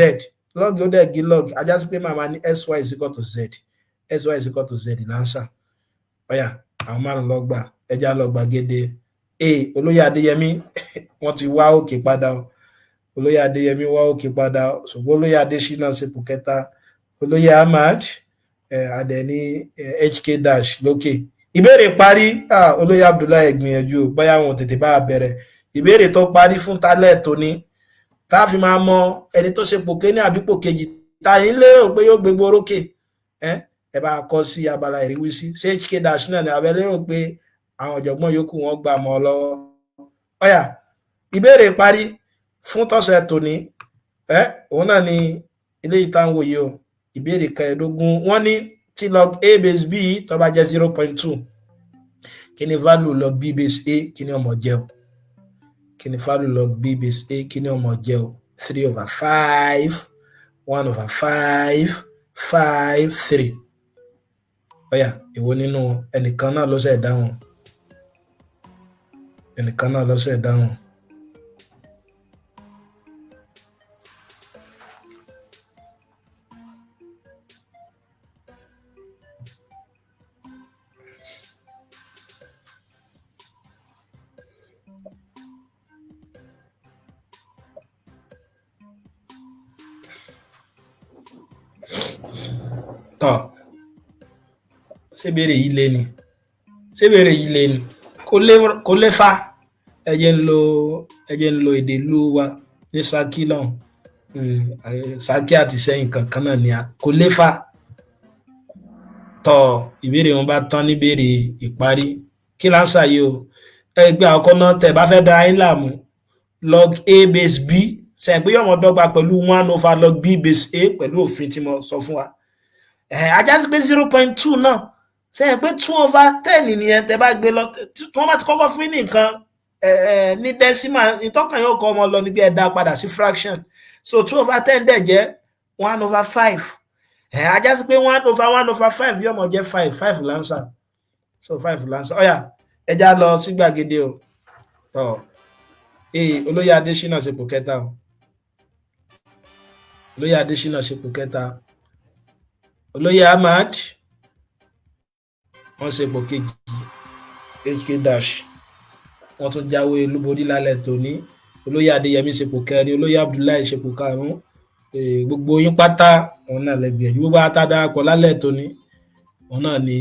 log yóò dẹ̀ gí log ajá sí pé màmá ní sy is equal to z sy is equal to z lánsà ọ̀yà àwọn márùn lọ́gbà ẹja lọ́gbà gédé olóyè adéyẹmí wọ́n ti wá òkè padà olóyè adéyẹmí wá òkè padà ṣùgbọ́n olóyè adésínà sepò kẹta olóyè ahmad adẹni hk dash lókè ìbéèrè parí olóyè abdullahi gbìyànjú bóyá wọn tètè bá bẹ̀rẹ̀ ìbéèrè tó parí fún tálẹ̀ tóní tá a fi máa mọ ẹni tó sepò kéní àbípò kejì tá yín lérò pé yóò gbégbó rókè ẹ bá kọ sí abala ìrísí ṣé hk dash náà ni abẹ lérò pé àwọn ọ̀jọ̀gbọ́n yòókù wọn gbà mọ́ lọ́wọ́ ọ̀yà ìbéèrè parí fún tọ̀sẹ̀ tòní òun náà ni ilé ìtàwọ̀ yìí o ìbéèrè kẹẹ̀ẹ́dógún wọ́n ní tí log a base b tó bá jẹ́ 0.2 kí ni value log b base a kí ni ọmọ jẹ́ o kí ni value log b base a kí ni ọmọ jẹ́ o 3/5 1/5 5 3 ọ̀yà èwo nínú ẹnìkan náà ló ṣe dáhùn ẹnìkan náà ló ṣe dáhùn tọ́ ṣébèrè yìí lé ní kò lè fa ẹjẹ́ ń lo èdè ìlú wa ní Ṣakí lọ́hùn Ṣakí àti Ṣẹ̀yìn kankan náà ni kò lè fa tọ́ ìbéèrè wọn bá tán níbèrè ìparí kí láǹṣà yìí o ẹgbẹ́ àkọ́kọ́ náà tẹ̀ bá fẹ́ dára yín láàmú log a base b ṣe pé yọmọ dọ́gba pẹ̀lú 1/log b base a pẹ̀lú òfin tí mo sọ fún wa ajá sí pé 0.2 náà ṣe pé 2/10 nìyẹn tẹ́ bá gbé lọ tí wọ́n bá ti kọ́kọ́ fún ní nǹkan ní decimal ìtọ́kàn yóò kọ́ ọmọ lọ níbi ẹ̀dá padà sí fraction so 2/10 dẹ̀ jẹ́ 1/5 ajá sí pé 1/1/5 yọmọ jẹ́ 5 lánsà so 5 lánsà ọ̀yà ẹja lọ sí gbàgede o tọ́ olóyè adésínà sepò kẹta o olóyè adésínà sepò kẹta olóyè ahmad wọ́n sepò kejì hk dash wọ́n tún jáwé olúborí lálẹ́ tòní olóyè adéyẹmí sepò kẹrin olóyè abdullahi sepò karùn-ún gbogbo yín pátá wọn náà lẹ́gbẹ̀ẹ́jú gbogbo àtàdàpọ̀ lálẹ́ tòní wọn náà ni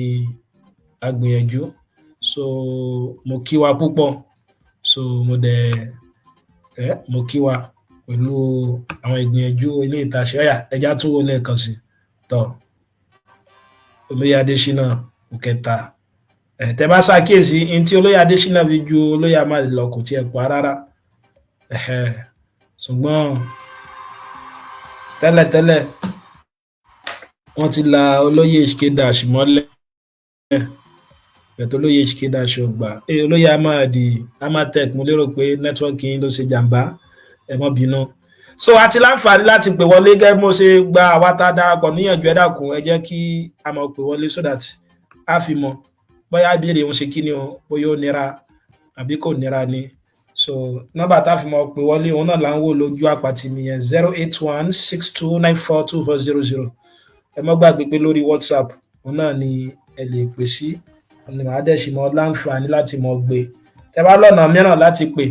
agbìyànjú so mo kí wa púpọ̀ so mo kí wa pẹ̀lú àwọn ìgbìyànjú ilé ìtàṣẹ ọ̀yà ẹja tún wọlé kan sí tọ́ olóyè adésínà òkẹta tẹ́ bá ṣàkíyèsí in tí olóyè adésínà fi ju olóyè amadi lọ kò tiẹ̀ pa rárá ṣùgbọ́n tẹ́lẹ̀tẹ́lẹ̀ wọ́n ti la olóyè hk dash mọ́lẹ̀ ẹ̀tọ́ olóyè hk dash ọgbà olóyè amatech mo lérò pé nẹ́tíwọ́ọ̀kì ló ṣe jàǹbá ẹ má bínú so a ti láǹfààní láti pè wọlé gẹ́gẹ́ mo ṣe gba àwa tá a darapọ̀ níyànjú ẹ dákun ẹ jẹ́ kí a máa pè wọlé so that a fi mọ̀ bóyá ìbéèrè òun ṣe kí ni o bóyá ó nira àbí kò nira ni so nọ́mbà tá a fi mọ̀ pè wọlé òun náà là ń wò lójú àpàtì mi yẹn 08162942400 ẹ má gbàgbé pé lórí WhatsApp òun náà ni ẹ lè pè sí ọ̀nà àdẹ́sí mọ́ láǹfààní láti mọ̀ gbé tẹ́ bá lọ́nà mìíràn láti pè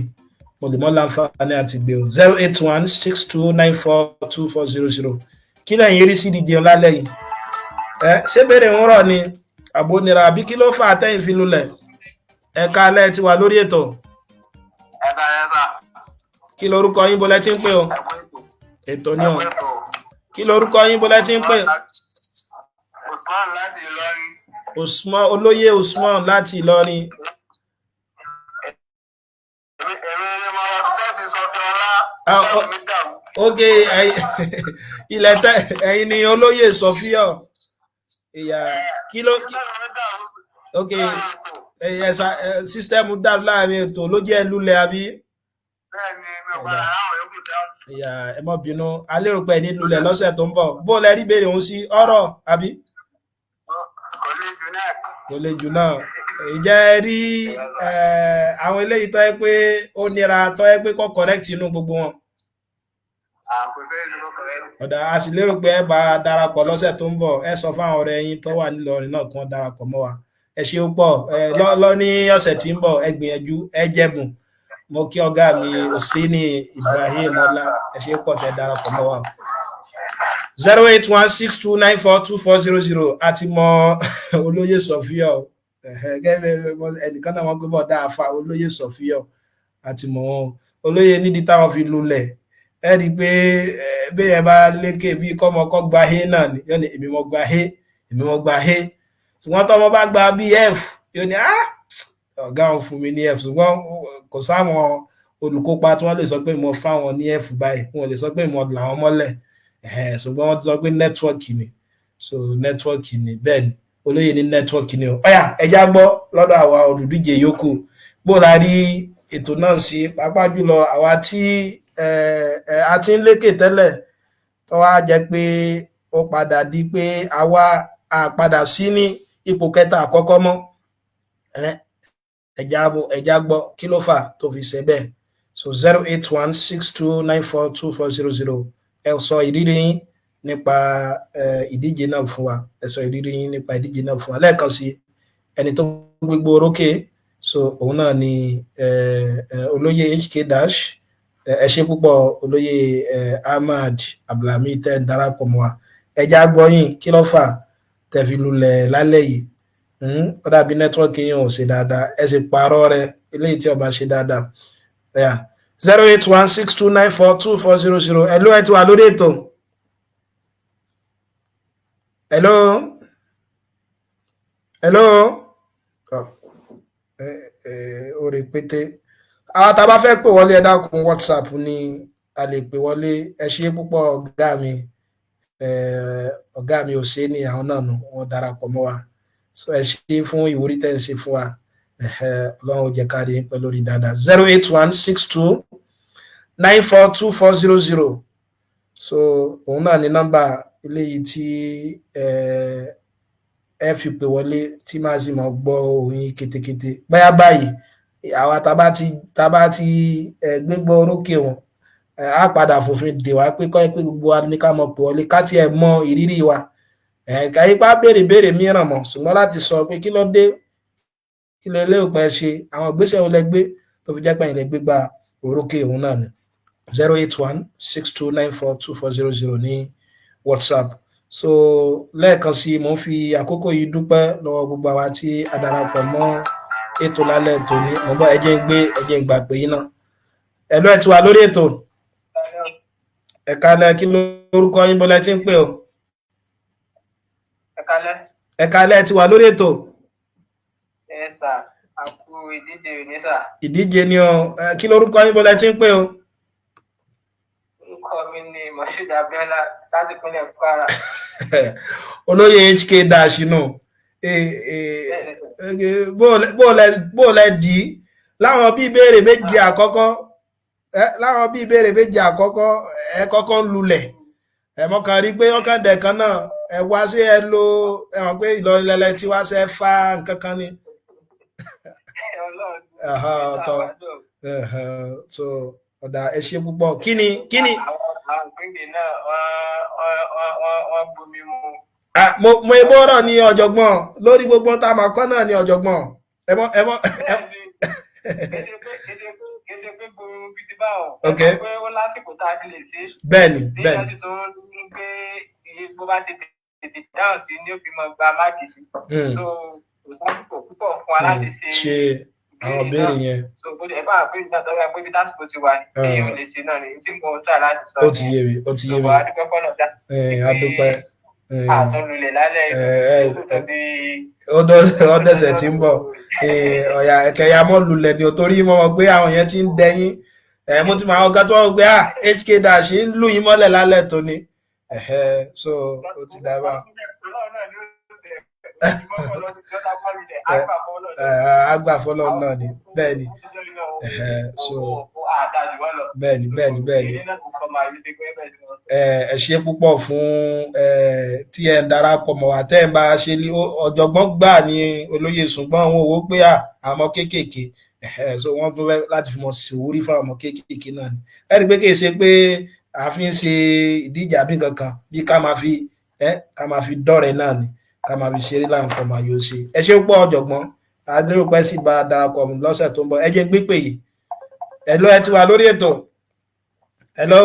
mo lè mọ́ láǹfààní àti gbé o 08162942400 kí lẹ́yìn rí sí díje lálẹ́ yìí ṣé béèrè ń rọ̀ ni àbónira àbí kí ló fà á tẹ́yìn fi lulẹ̀ ẹ̀ka alẹ́ ti wà lórí ètò kí lorúkọ yín bọ́lẹ́ tí ń pè o ètò ni o kí lorúkọ yín bọ́lẹ́ tí ń pè Usman olóyè Usman láti Ìlọrin ok ilẹ̀ ẹ̀yin ni olóyè Sọfíà ìyá kí ló ok sísítẹ́ẹ̀mù dàrú láàrin ètò ló jẹ́ lulẹ̀ àbí. ìyá ẹ má bínú a lérò pé ní lulẹ̀ lọ́sẹ̀ tó ń bọ̀ bó lẹ rí béèrè òun sí ọ̀rọ̀ àbí. kò lè jù náà ìjẹ́ rí àwọn eléyìí tó yẹ pé ó nira tó yẹ pé kọ́ correct inú gbogbo wọn. ọ̀dà a sì lérò pé ẹ bá darapọ̀ lọ́sẹ̀ tó ń bọ̀ ẹ sọ fáwọn ọ̀rẹ́ yín tó wà nílọrin náà kí wọ́n darapọ̀ mọ́ wa ẹ ṣe ó pọ̀ lọ ní ọ̀sẹ̀ tí ń bọ̀ ẹ gbìyànjú ẹ jẹ̀bùn mo kí ọ̀gá mi Hussaini Ibrahim ọlá ẹ ṣe pọ̀ tẹ́ darapọ̀ mọ́ wa. 08162942400 àti mọ olóyè Sọfíọ ẹnìkan náà wọ́n gbé bọ̀ dáàfà olóyè Sọfíọ àti mọ olóyè nídìí táwọn fi lulẹ̀ ẹ rí i pé bẹ́ẹ̀ bá lékè bí kọ́mọkọ́ gba he náà ni yóò ní èmi mo gba he ṣùgbọ́n tọ́mọ bá gba bí f yóò ní ọ̀gá òun fún mi ní f ṣùgbọ́n kò sáwọn olùkópa tí wọ́n lè sọ pé mo fáwọn ní f báyìí wọ́n lè sọ pé mo là wọ́n mọ́lẹ̀ ṣùgbọ́n wọ́n ti sọ pé nẹ́tíwọ́ọ̀kì ni so nẹ́tíwọ́ọ̀kì ni bẹ́ẹ̀ ni olóyè ní nẹ́tíwọ́ọ̀kì ni ọ̀yà ẹja gbọ́ lọ́dọ̀ àwa olùdíje yòókù bó la rí ètò náà sí pàápàá jùlọ àwa tí a ti ń lékè tẹ́lẹ̀ tó wá jẹ́ pé ó padà di pé àwa àpadà sí ní ipò kẹta àkọ́kọ́ mọ́ ẹja gbọ́ kí ló fà tó fi ṣe bẹ́ẹ̀ so 08162942400 ẹ sọ ìrírí yín nípa ìdíje náà fún wa ẹ sọ ìrírí yín nípa ìdíje náà fún wa lẹ́ẹ̀kan sí ẹni tó gbégbó orókè so òun náà ni olóyè HK Dash ẹ ṣé púpọ̀ olóyè Ahmad Abdulhamid tẹ́ ń darapọ̀ mọ́ wa ẹja gbọ́yìn kí ló fà tẹ́ fi lulẹ̀ lálẹ́ yìí ó dàbí nẹ́tíwọ́ọ̀kì yìí ò ṣe dáadáa ẹ sì pààrọ̀ rẹ̀ eléyìí tí ó bá ṣe dáadáa 08162942400 ẹ̀lú ẹ ti wà lórí ètò ẹ̀lú ó rí pété àwọn tá a bá fẹ́ pè wọlé ẹ dákun WhatsApp ni a lè pè wọlé ẹ ṣé púpọ̀ ọ̀gá mi ò ṣe ní àwọn náà nù wọ́n darapọ̀ mọ́ wa so ẹ ṣé fún ìwúrí tẹ́ ń ṣe fún wa ọlọ́run jẹ́ ká rí pẹ́ lórí dáadáa 08162942400 so òun náà ní nọ́mbà eléyìí tí ẹ fi pè wọlé tí máa sì máa gbọ́ òyìn kétékété báyà báyìí àwa tá bá ti gbégbọ́ orókè wọn a padà fòfin dè wá pé kọ́ ẹ pé gbogbo wa ní ká mọ̀ pé wọlé ká tiẹ̀ mọ ìrírí wa káyé pa béèrè mìíràn mọ̀ ṣùgbọ́n láti sọ pé kí ló dé kí lè lérò pé ṣe àwọn ìgbésẹ̀ wo lẹ gbé tó fi jẹ́ pé ilẹ̀ gbégbá orókè òun náà ni 08162942400 ní WhatsApp so lẹ́ẹ̀kan sí mo ń fi àkókò yìí dúpẹ́ lọ́wọ́ gbogbo àwa tí a darapọ̀ mọ́ ètò lálẹ́ tòní mo bá ẹjẹ́ ń gbà pé yín náà ẹ̀lú ẹ̀ ti wà lórí ètò ẹ̀kálẹ̀ kí lórúkọ yín bọ́lá tí ń pè ọ́ ẹ̀kálẹ̀ ti wà lórí ètò àkú ìdíje ní sà. ìdíje ni ọ kí lórúkọ yín bọ́lá tí ń pè ọ́ orúkọ mi ni Moshood Abiola láti ìpínlẹ̀ Kwara. olóyè HK Dash nù bó lẹ dì í láwọn bí ìbéèrè méje àkọ́kọ́ ẹ kọ́kọ́ ń lulẹ̀ ẹ mọ́kàn rí pé ọkàn dẹ̀kan náà ẹ wá sí ẹ lo ẹ̀wọ̀n pé Ìlọrin lẹ́lẹ́ tí wá sẹ́ fa nǹkan kan ni. so ọ̀dà ẹ ṣé púpọ̀ kí ni. àwọn ìpínlẹ̀ náà wọ́n gbomi mu. mo ebó ọ̀rọ̀ ní ọ̀jọ̀gbọ́n lórí gbogbo tá a máa kọ́ náà ní ọ̀jọ̀gbọ́n ẹ mọ́. Kéde pé gbomi mu bíi ti báwọn. Ok. Pé ó lásìkò tá a ti lè ṣe. bẹ́ẹ̀ni. Bí wọ́n ti tún ń gbé iye bó bá tètè dáhùn sí ni ó fi mọ gba máàkì sí. So kò sásìkò púpọ̀ fún wa láti ṣe àwọn béèrè yẹn. so bó ẹ bá pé ìgbà tó yà pé bí tásìkò ti wà ní èyí ò lè ṣe náà ni tí mo ń tà láti sọ. ó ti yé mi. so adúpẹ́ kọ́nà dá. adúpẹ́. àtúnlulẹ̀ lálẹ́ ó dẹ̀sẹ̀ tí ń bọ̀ ọ̀yà ẹ̀kẹ́yà mọ́ lulẹ̀ ni ò torí mọ́ pé àwọn yẹn ti ń dẹyìn mo ti máa ọgá tó wọ́n pé HK Dash ń lù yín mọ́lẹ̀ lálẹ́ tó ní so ó ti dábàá. àgbà fọlọ́ náà ni bẹ́ẹ̀ ni so bẹ́ẹ̀ ni ẹ ṣe púpọ̀ fún tí ẹ ń darapọ̀ mọ́ wa tẹ́ ẹ bá ṣe ọ̀jọ̀gbọ́n gbà ní olóyè ṣùgbọ́n àwọn òwò pé àmọ́ kéékèèké so wọ́n tún láti fi mọ̀ sí orí fún àwọn kéékèèké náà ni ẹ rí i pé kì í ṣe pé a fi ń ṣe ìdíje àbí kankan bí ká máa fi dọ́rẹ̀ẹ́ náà ni ká máa fi ṣeré láǹfọ̀mọ́ àyò ṣe ẹ ṣe púpọ̀ ọ̀jọ̀gbọ́n adéròpẹ́ sì bá darapọ̀ lọ́sẹ̀ tó ń bọ̀ ẹ jẹ́ gbé pè yìí hello ẹ ti wà lórí ètò hello.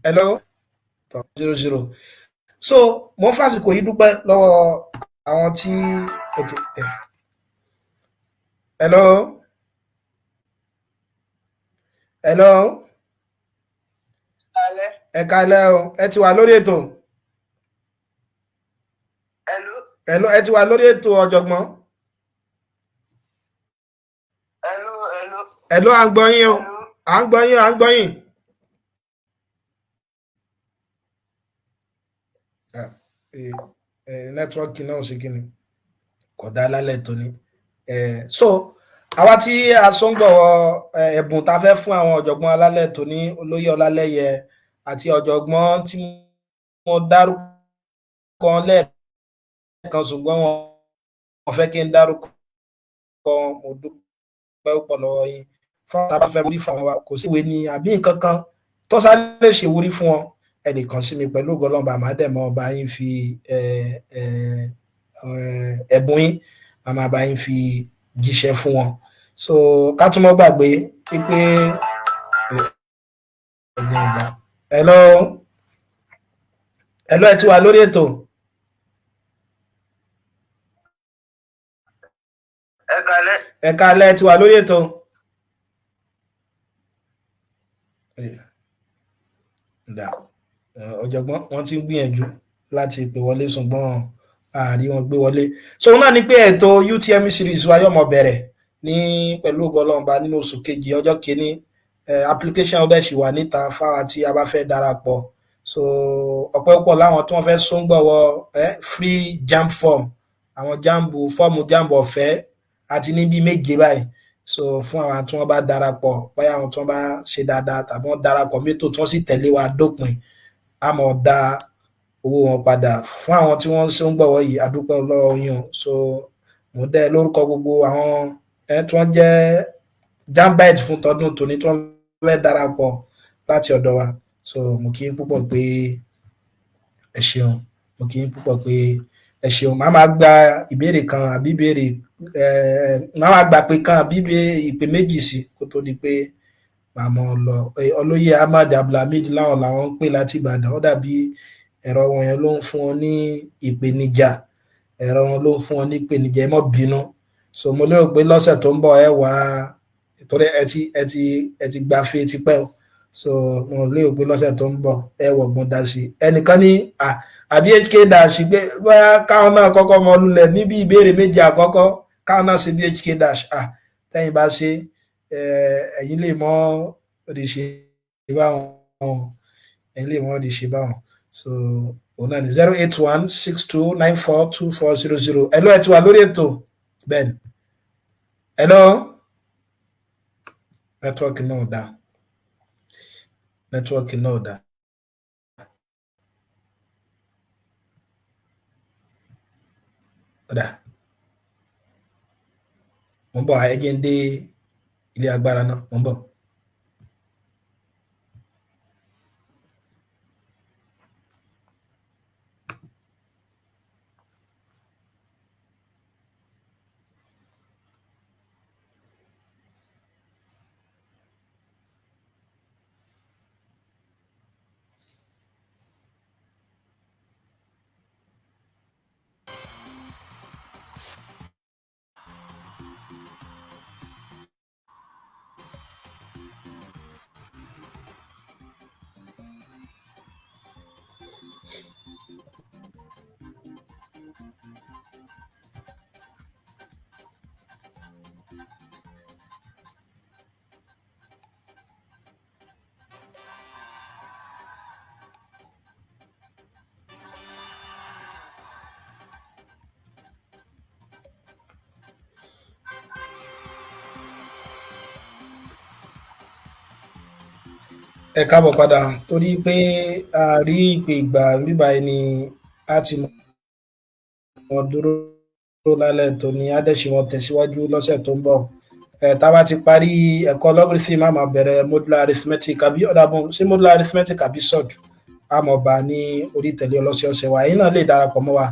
Hello 00 so mo fásitì yìí dúpẹ́ lọ́wọ́ àwọn tí hello ẹ kálẹ́ o ẹ ti wà lórí ètò hello ẹ ti wà lórí ètò ọ̀jọ̀gbọ́n hello à ń gbọ́ yín o à ń gbọ́ yín nẹ́tíwọ́ọ̀kì náà ṣe kí ni kò dá lálẹ́ tó ní so àwa tí a sọ́ngbọ̀wọ́ ẹ̀bùn tá a fẹ́ fún àwọn ọ̀jọ̀gbọ́n alálẹ̀ tó ní olóyè ọlálẹ́yẹ àti ọ̀jọ̀gbọ́n tí wọ́n dárúkọ lẹ́ẹ̀kan ṣùgbọ́n wọ́n fẹ́ kí n dárúkọ mo dúpẹ́ pọ̀ lọ́wọ́ yín fún àwọn tá a bá fẹ́ wúrí fún àwọn wa kò sí ìwé ní àbí nǹkan kan tó sáré lè ṣe wúrí fún wọn ẹnìkan sí mi pẹ̀lú ògbọ́lọ́mbà àmàdẹ̀mọ́ ọba yín fi ẹ̀bùn yín màmá bá yín fi jíṣẹ́ fún wọn so ká tún mọ́ gbàgbé pé hello ẹ ti wà lórí ètò ẹ kálẹ́ ẹ ti wà lórí ètò ọ̀jọ̀gbọ́n wọ́n ti ń gbìyànjú láti pè wọlé ṣùgbọ́n àárí wọn gbé wọlé so náà ni pé ètò UTME series wa yóò mọ bẹ̀rẹ̀ ní pẹ̀lú ògo Ọlọ́run nínú oṣù kejì ọjọ́ kìíní application ọdẹ ṣì wà níta fáwọn tí a bá fẹ́ darapọ̀ so ọ̀pọ̀lọpọ̀ láwọn tí wọ́n fẹ́ sóńgbọ̀wọ́ free JAMB form àwọn fọ́ọ̀mù JAMB ọ̀fẹ́ àti níbi méje báyìí so fún àwọn tí wọ́n bá darapọ̀ báyà àwọn tí wọ́n bá ṣe dáadáa tàbí wọ́n darapọ̀ mẹ́tò tí wọ́n sì tẹ̀lé wa dópin a mọ̀ dá owó wọn padà fún àwọn tí wọ́n ń gbọ̀wọ́ yìí adúpẹ́ lọ́wọ́ yín so mo dẹ́ lórúkọ gbogbo àwọn tí wọ́n jẹ́ jambite fún tọdún tòní tí wọ́n fẹ́ darapọ̀ láti ọ̀dọ̀ wa so mo kí n púpọ̀ pé ẹ ṣeun ẹ ṣeun màá máa gba ìbéèrè kan àbí ìbéèrè màá máa gbà pé kan àbí ìpè méjì sí kó tó di pé màá mọ̀ lọ olóyè Ahmad Abdulhamid láwọn làwọn ń pè láti Ìbàdàn ó dàbí ẹ̀rọ wọn yẹn ló ń fún wọn ní ìpèníjà ẹ má bínú so mo lérò pé lọ́sẹ̀ tó ń bọ̀ ẹ wá torí ẹ ti gba fe tipẹ́ o so mo lérò pé lọ́sẹ̀ tó ń bọ̀ ẹ wọ̀gbọ́n dá sí ẹnìkan ní àbí HK dash pé bóyá káwọn náà kọ́kọ́ mọ lulẹ̀ níbi ìbéèrè méjì àkọ́kọ́ káwọn náà ṣe bí HK dash tẹ́yìn bá ṣe ẹ̀yin lè mọ́ òdìṣe báwọn so òun náà ní 08162942400 hello ẹ ti wà lórí ètò bẹ́ẹ̀ ni hello nẹ́tíwọ́ọ̀kì náà dá ọ̀dà mo ń bọ̀ ẹjẹ́ ń dé ilé agbára náà mo ń bọ̀. Ẹ káàbọ̀ padà torí pé a rí ìpè ìgbà bíbá ẹni a ti mọ̀ dúró lálẹ́ tòní á dẹ̀ ṣe wọn tẹ̀síwájú lọ́sẹ̀ tó ń bọ̀. Tá a bá ti parí ẹ̀kọ́ logarithm a máa bẹ̀rẹ̀ modular arithmetic àbí ọ̀dàbọ̀n sí modular arithmetic àbí sod a mọ̀ bá ní orí ìtẹ̀lé ọlọ́sẹ̀ọ̀sẹ̀ wa yìí náà lè darapọ̀ mọ́ wa.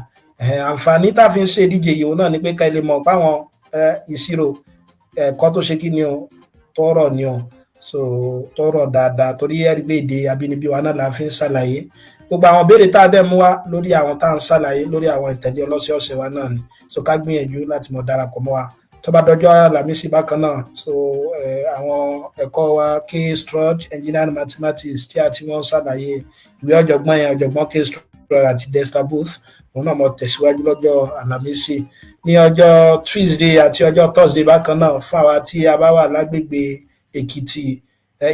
Àǹfààní tá a fi ń ṣe ìdíje yìí náà ni pé ká lè mọ̀ báwọn ìṣirò ẹ̀kọ́ tó ṣe kí ni o tọrọ ni o so tọrọ dáadáa torí ẹ̀rí pé èdè abínibí wa náà la fi ń ṣàlàyé gbogbo àwọn béèrè tá a dẹ̀ mú wá lórí àwọn tá à ń ṣàlàyé lórí àwọn ìtẹ̀lé ọlọ́sẹ̀ọ̀sẹ̀ wa náà ni so ká gbìyànjú láti mọ̀ darapọ̀ mọ́ wa tó bá dọjọ́ Àlàmísì bákan náà so àwọn ẹ̀kọ́ wa K-Strud engineering mathematics tí a ti wọ́n ṣàlàyé ìwé ọ̀jọ̀gbọ́n yẹn ọ̀jọ̀gbọ́n K-Strud àti Dexter Booth òun náà mọ̀ tẹ̀síwájú lọ́jọ́ Àlàmísì ní ọjọ́ Tuesday àti ọjọ́ Thursday bákan náà fún àwa tí a bá wà lágbègbè Èkìtì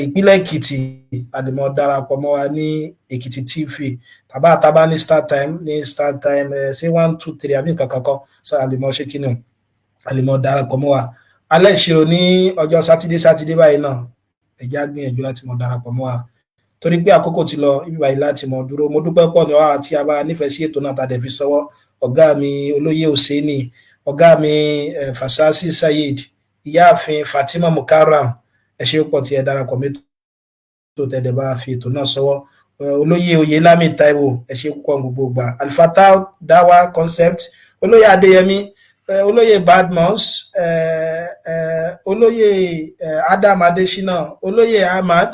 ìpínlẹ̀ Èkìtì àdìmọ̀ darapọ̀ mọ́ wa ní Èkìtì TV tàbá ní start time ṣé 1 2 3 àbí nǹkan kankan so àdìmọ̀ ṣe kí ni àdìmọ̀ darapọ̀ mọ́ wa alẹ́ ìṣirò ní ọjọ́ sátidé báyìí náà ẹ̀já gbìyànjú láti mọ̀ darapọ̀ mọ́ wa torí pé àkókò ti lọ ibi báyìí láti mọ̀ dúró mo dúpẹ́ pọ̀ ní wa tí a bá nífẹ̀ẹ́ sí ètò náà tàdé fi sọwọ́ ọ̀gá mi olóyè Hussaini ọ̀gá mi Fasasi Sayed ìyáàfin Fatima Mukarram ẹ ṣé pọ̀ tí ẹ darapọ̀ mẹ́tò tó tẹ̀lé bá fi ètò náà sọwọ́ olóyè Oyèlámì Táíwò ẹ ṣé púpọ̀ gbogbo gbà Alfatah Dawa Concept olóyè Adéyẹmí olóyè Badmus olóyè Adam Adésínà olóyè Ahmad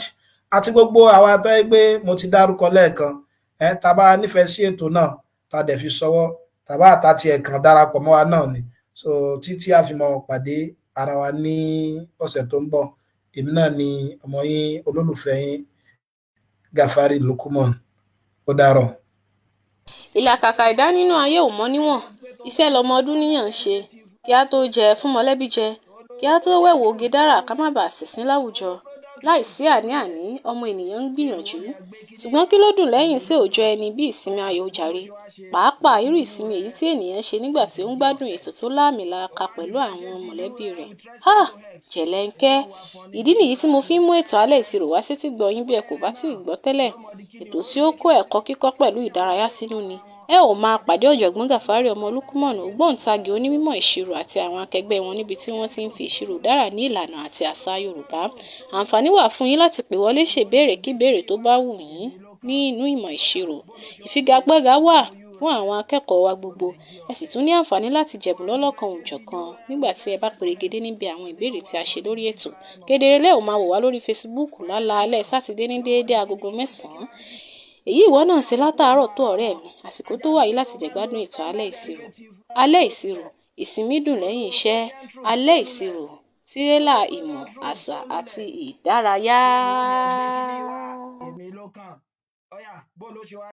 àti gbogbo àwọn atọ́ ẹgbẹ́ mo ti dárúkọ lẹ́ẹ̀kan tàbá nífẹ̀ẹ́ sí ètò náà tàdé fi sọwọ́ tàbá àtàtì ẹ̀kan darapọ̀ mọ́ wa náà ni so títí a fi mọ̀ pàdé ara wa ní ọ̀sẹ̀ tó ń bọ̀ èmi náà ni ọmọ yín olólùfẹ́ yín Gàfárì Lukuman ó dàárọ̀. ìlàkàkà ẹ̀dá nínú ayé ò mọ níwọ̀n iṣẹ́ lọmọ ọdún níyàn ń ṣe kí á tó jẹ fún mọ̀lẹ́bí jẹ kí á tó wẹ̀wò oge dára ká má bàa ṣìnṣìn láwùjọ láìsí àní-àní ọmọ ènìyàn ń gbìyànjú ṣùgbọ́n kí ló dùn lẹ́yìn sí òòjọ́ ẹni bí ìsinmi ayọ̀ jàre pàápàá irú ìsinmi èyí tí ènìyàn ṣe nígbà tí ó ń gbádùn ètò tó láàmìlàaka pẹ̀lú àwọn mọ̀lẹ́bí rẹ̀ jẹ̀lẹ́ńkẹ́ ìdí nìyí tí mo fi ń mú ètò alẹ́ ìṣirò wá sétí gbọ́ yín bí ẹ kò bá tí ì gbọ́ tẹ́lẹ̀ ètò tí ó kó ẹ̀kọ́ kíkọ́ pẹ̀lú ìdárayá sínú ni ẹ ò máa pàdé ọ̀jọ̀gbọ́n Gàfárì ọmọ Lukuman ògbóǹtagì onímọ̀ ìṣirò àti àwọn akẹgbẹ́ wọn níbi tí wọ́n ti ń fi ìṣirò dára ní ìlànà àti àṣà Yorùbá àǹfààní wà fún yín láti pè wọlé ṣèbéèrè kí béèrè tó bá wù yín ní inú ìmọ̀ ìṣirò ìfigagbága wà fún àwọn akẹ́kọ̀ọ́ wa gbogbo ẹ sì tún ní àǹfààní láti jẹ̀bùn lọ́lọ́kan òjọ̀kan nígbà tí ẹ bá perégedé níbi àwọn ìbéèrè tí a ṣe lórí ètò kedere lẹ́ ò máa wò wá lórí Facebook lálaalẹ́ sátidé ní déédéé agogo 9 èyí ìwọ náà ṣe látàárọ̀ tó ọ̀rẹ́ mi àsìkò tó wà yìí láti jẹ̀gbádùn ètò alẹ́ ìṣirò ìsinmi dùn lẹ́yìn iṣẹ́ alẹ́ ìṣirò tírélà ìmọ̀ àṣà àti ìdárayá.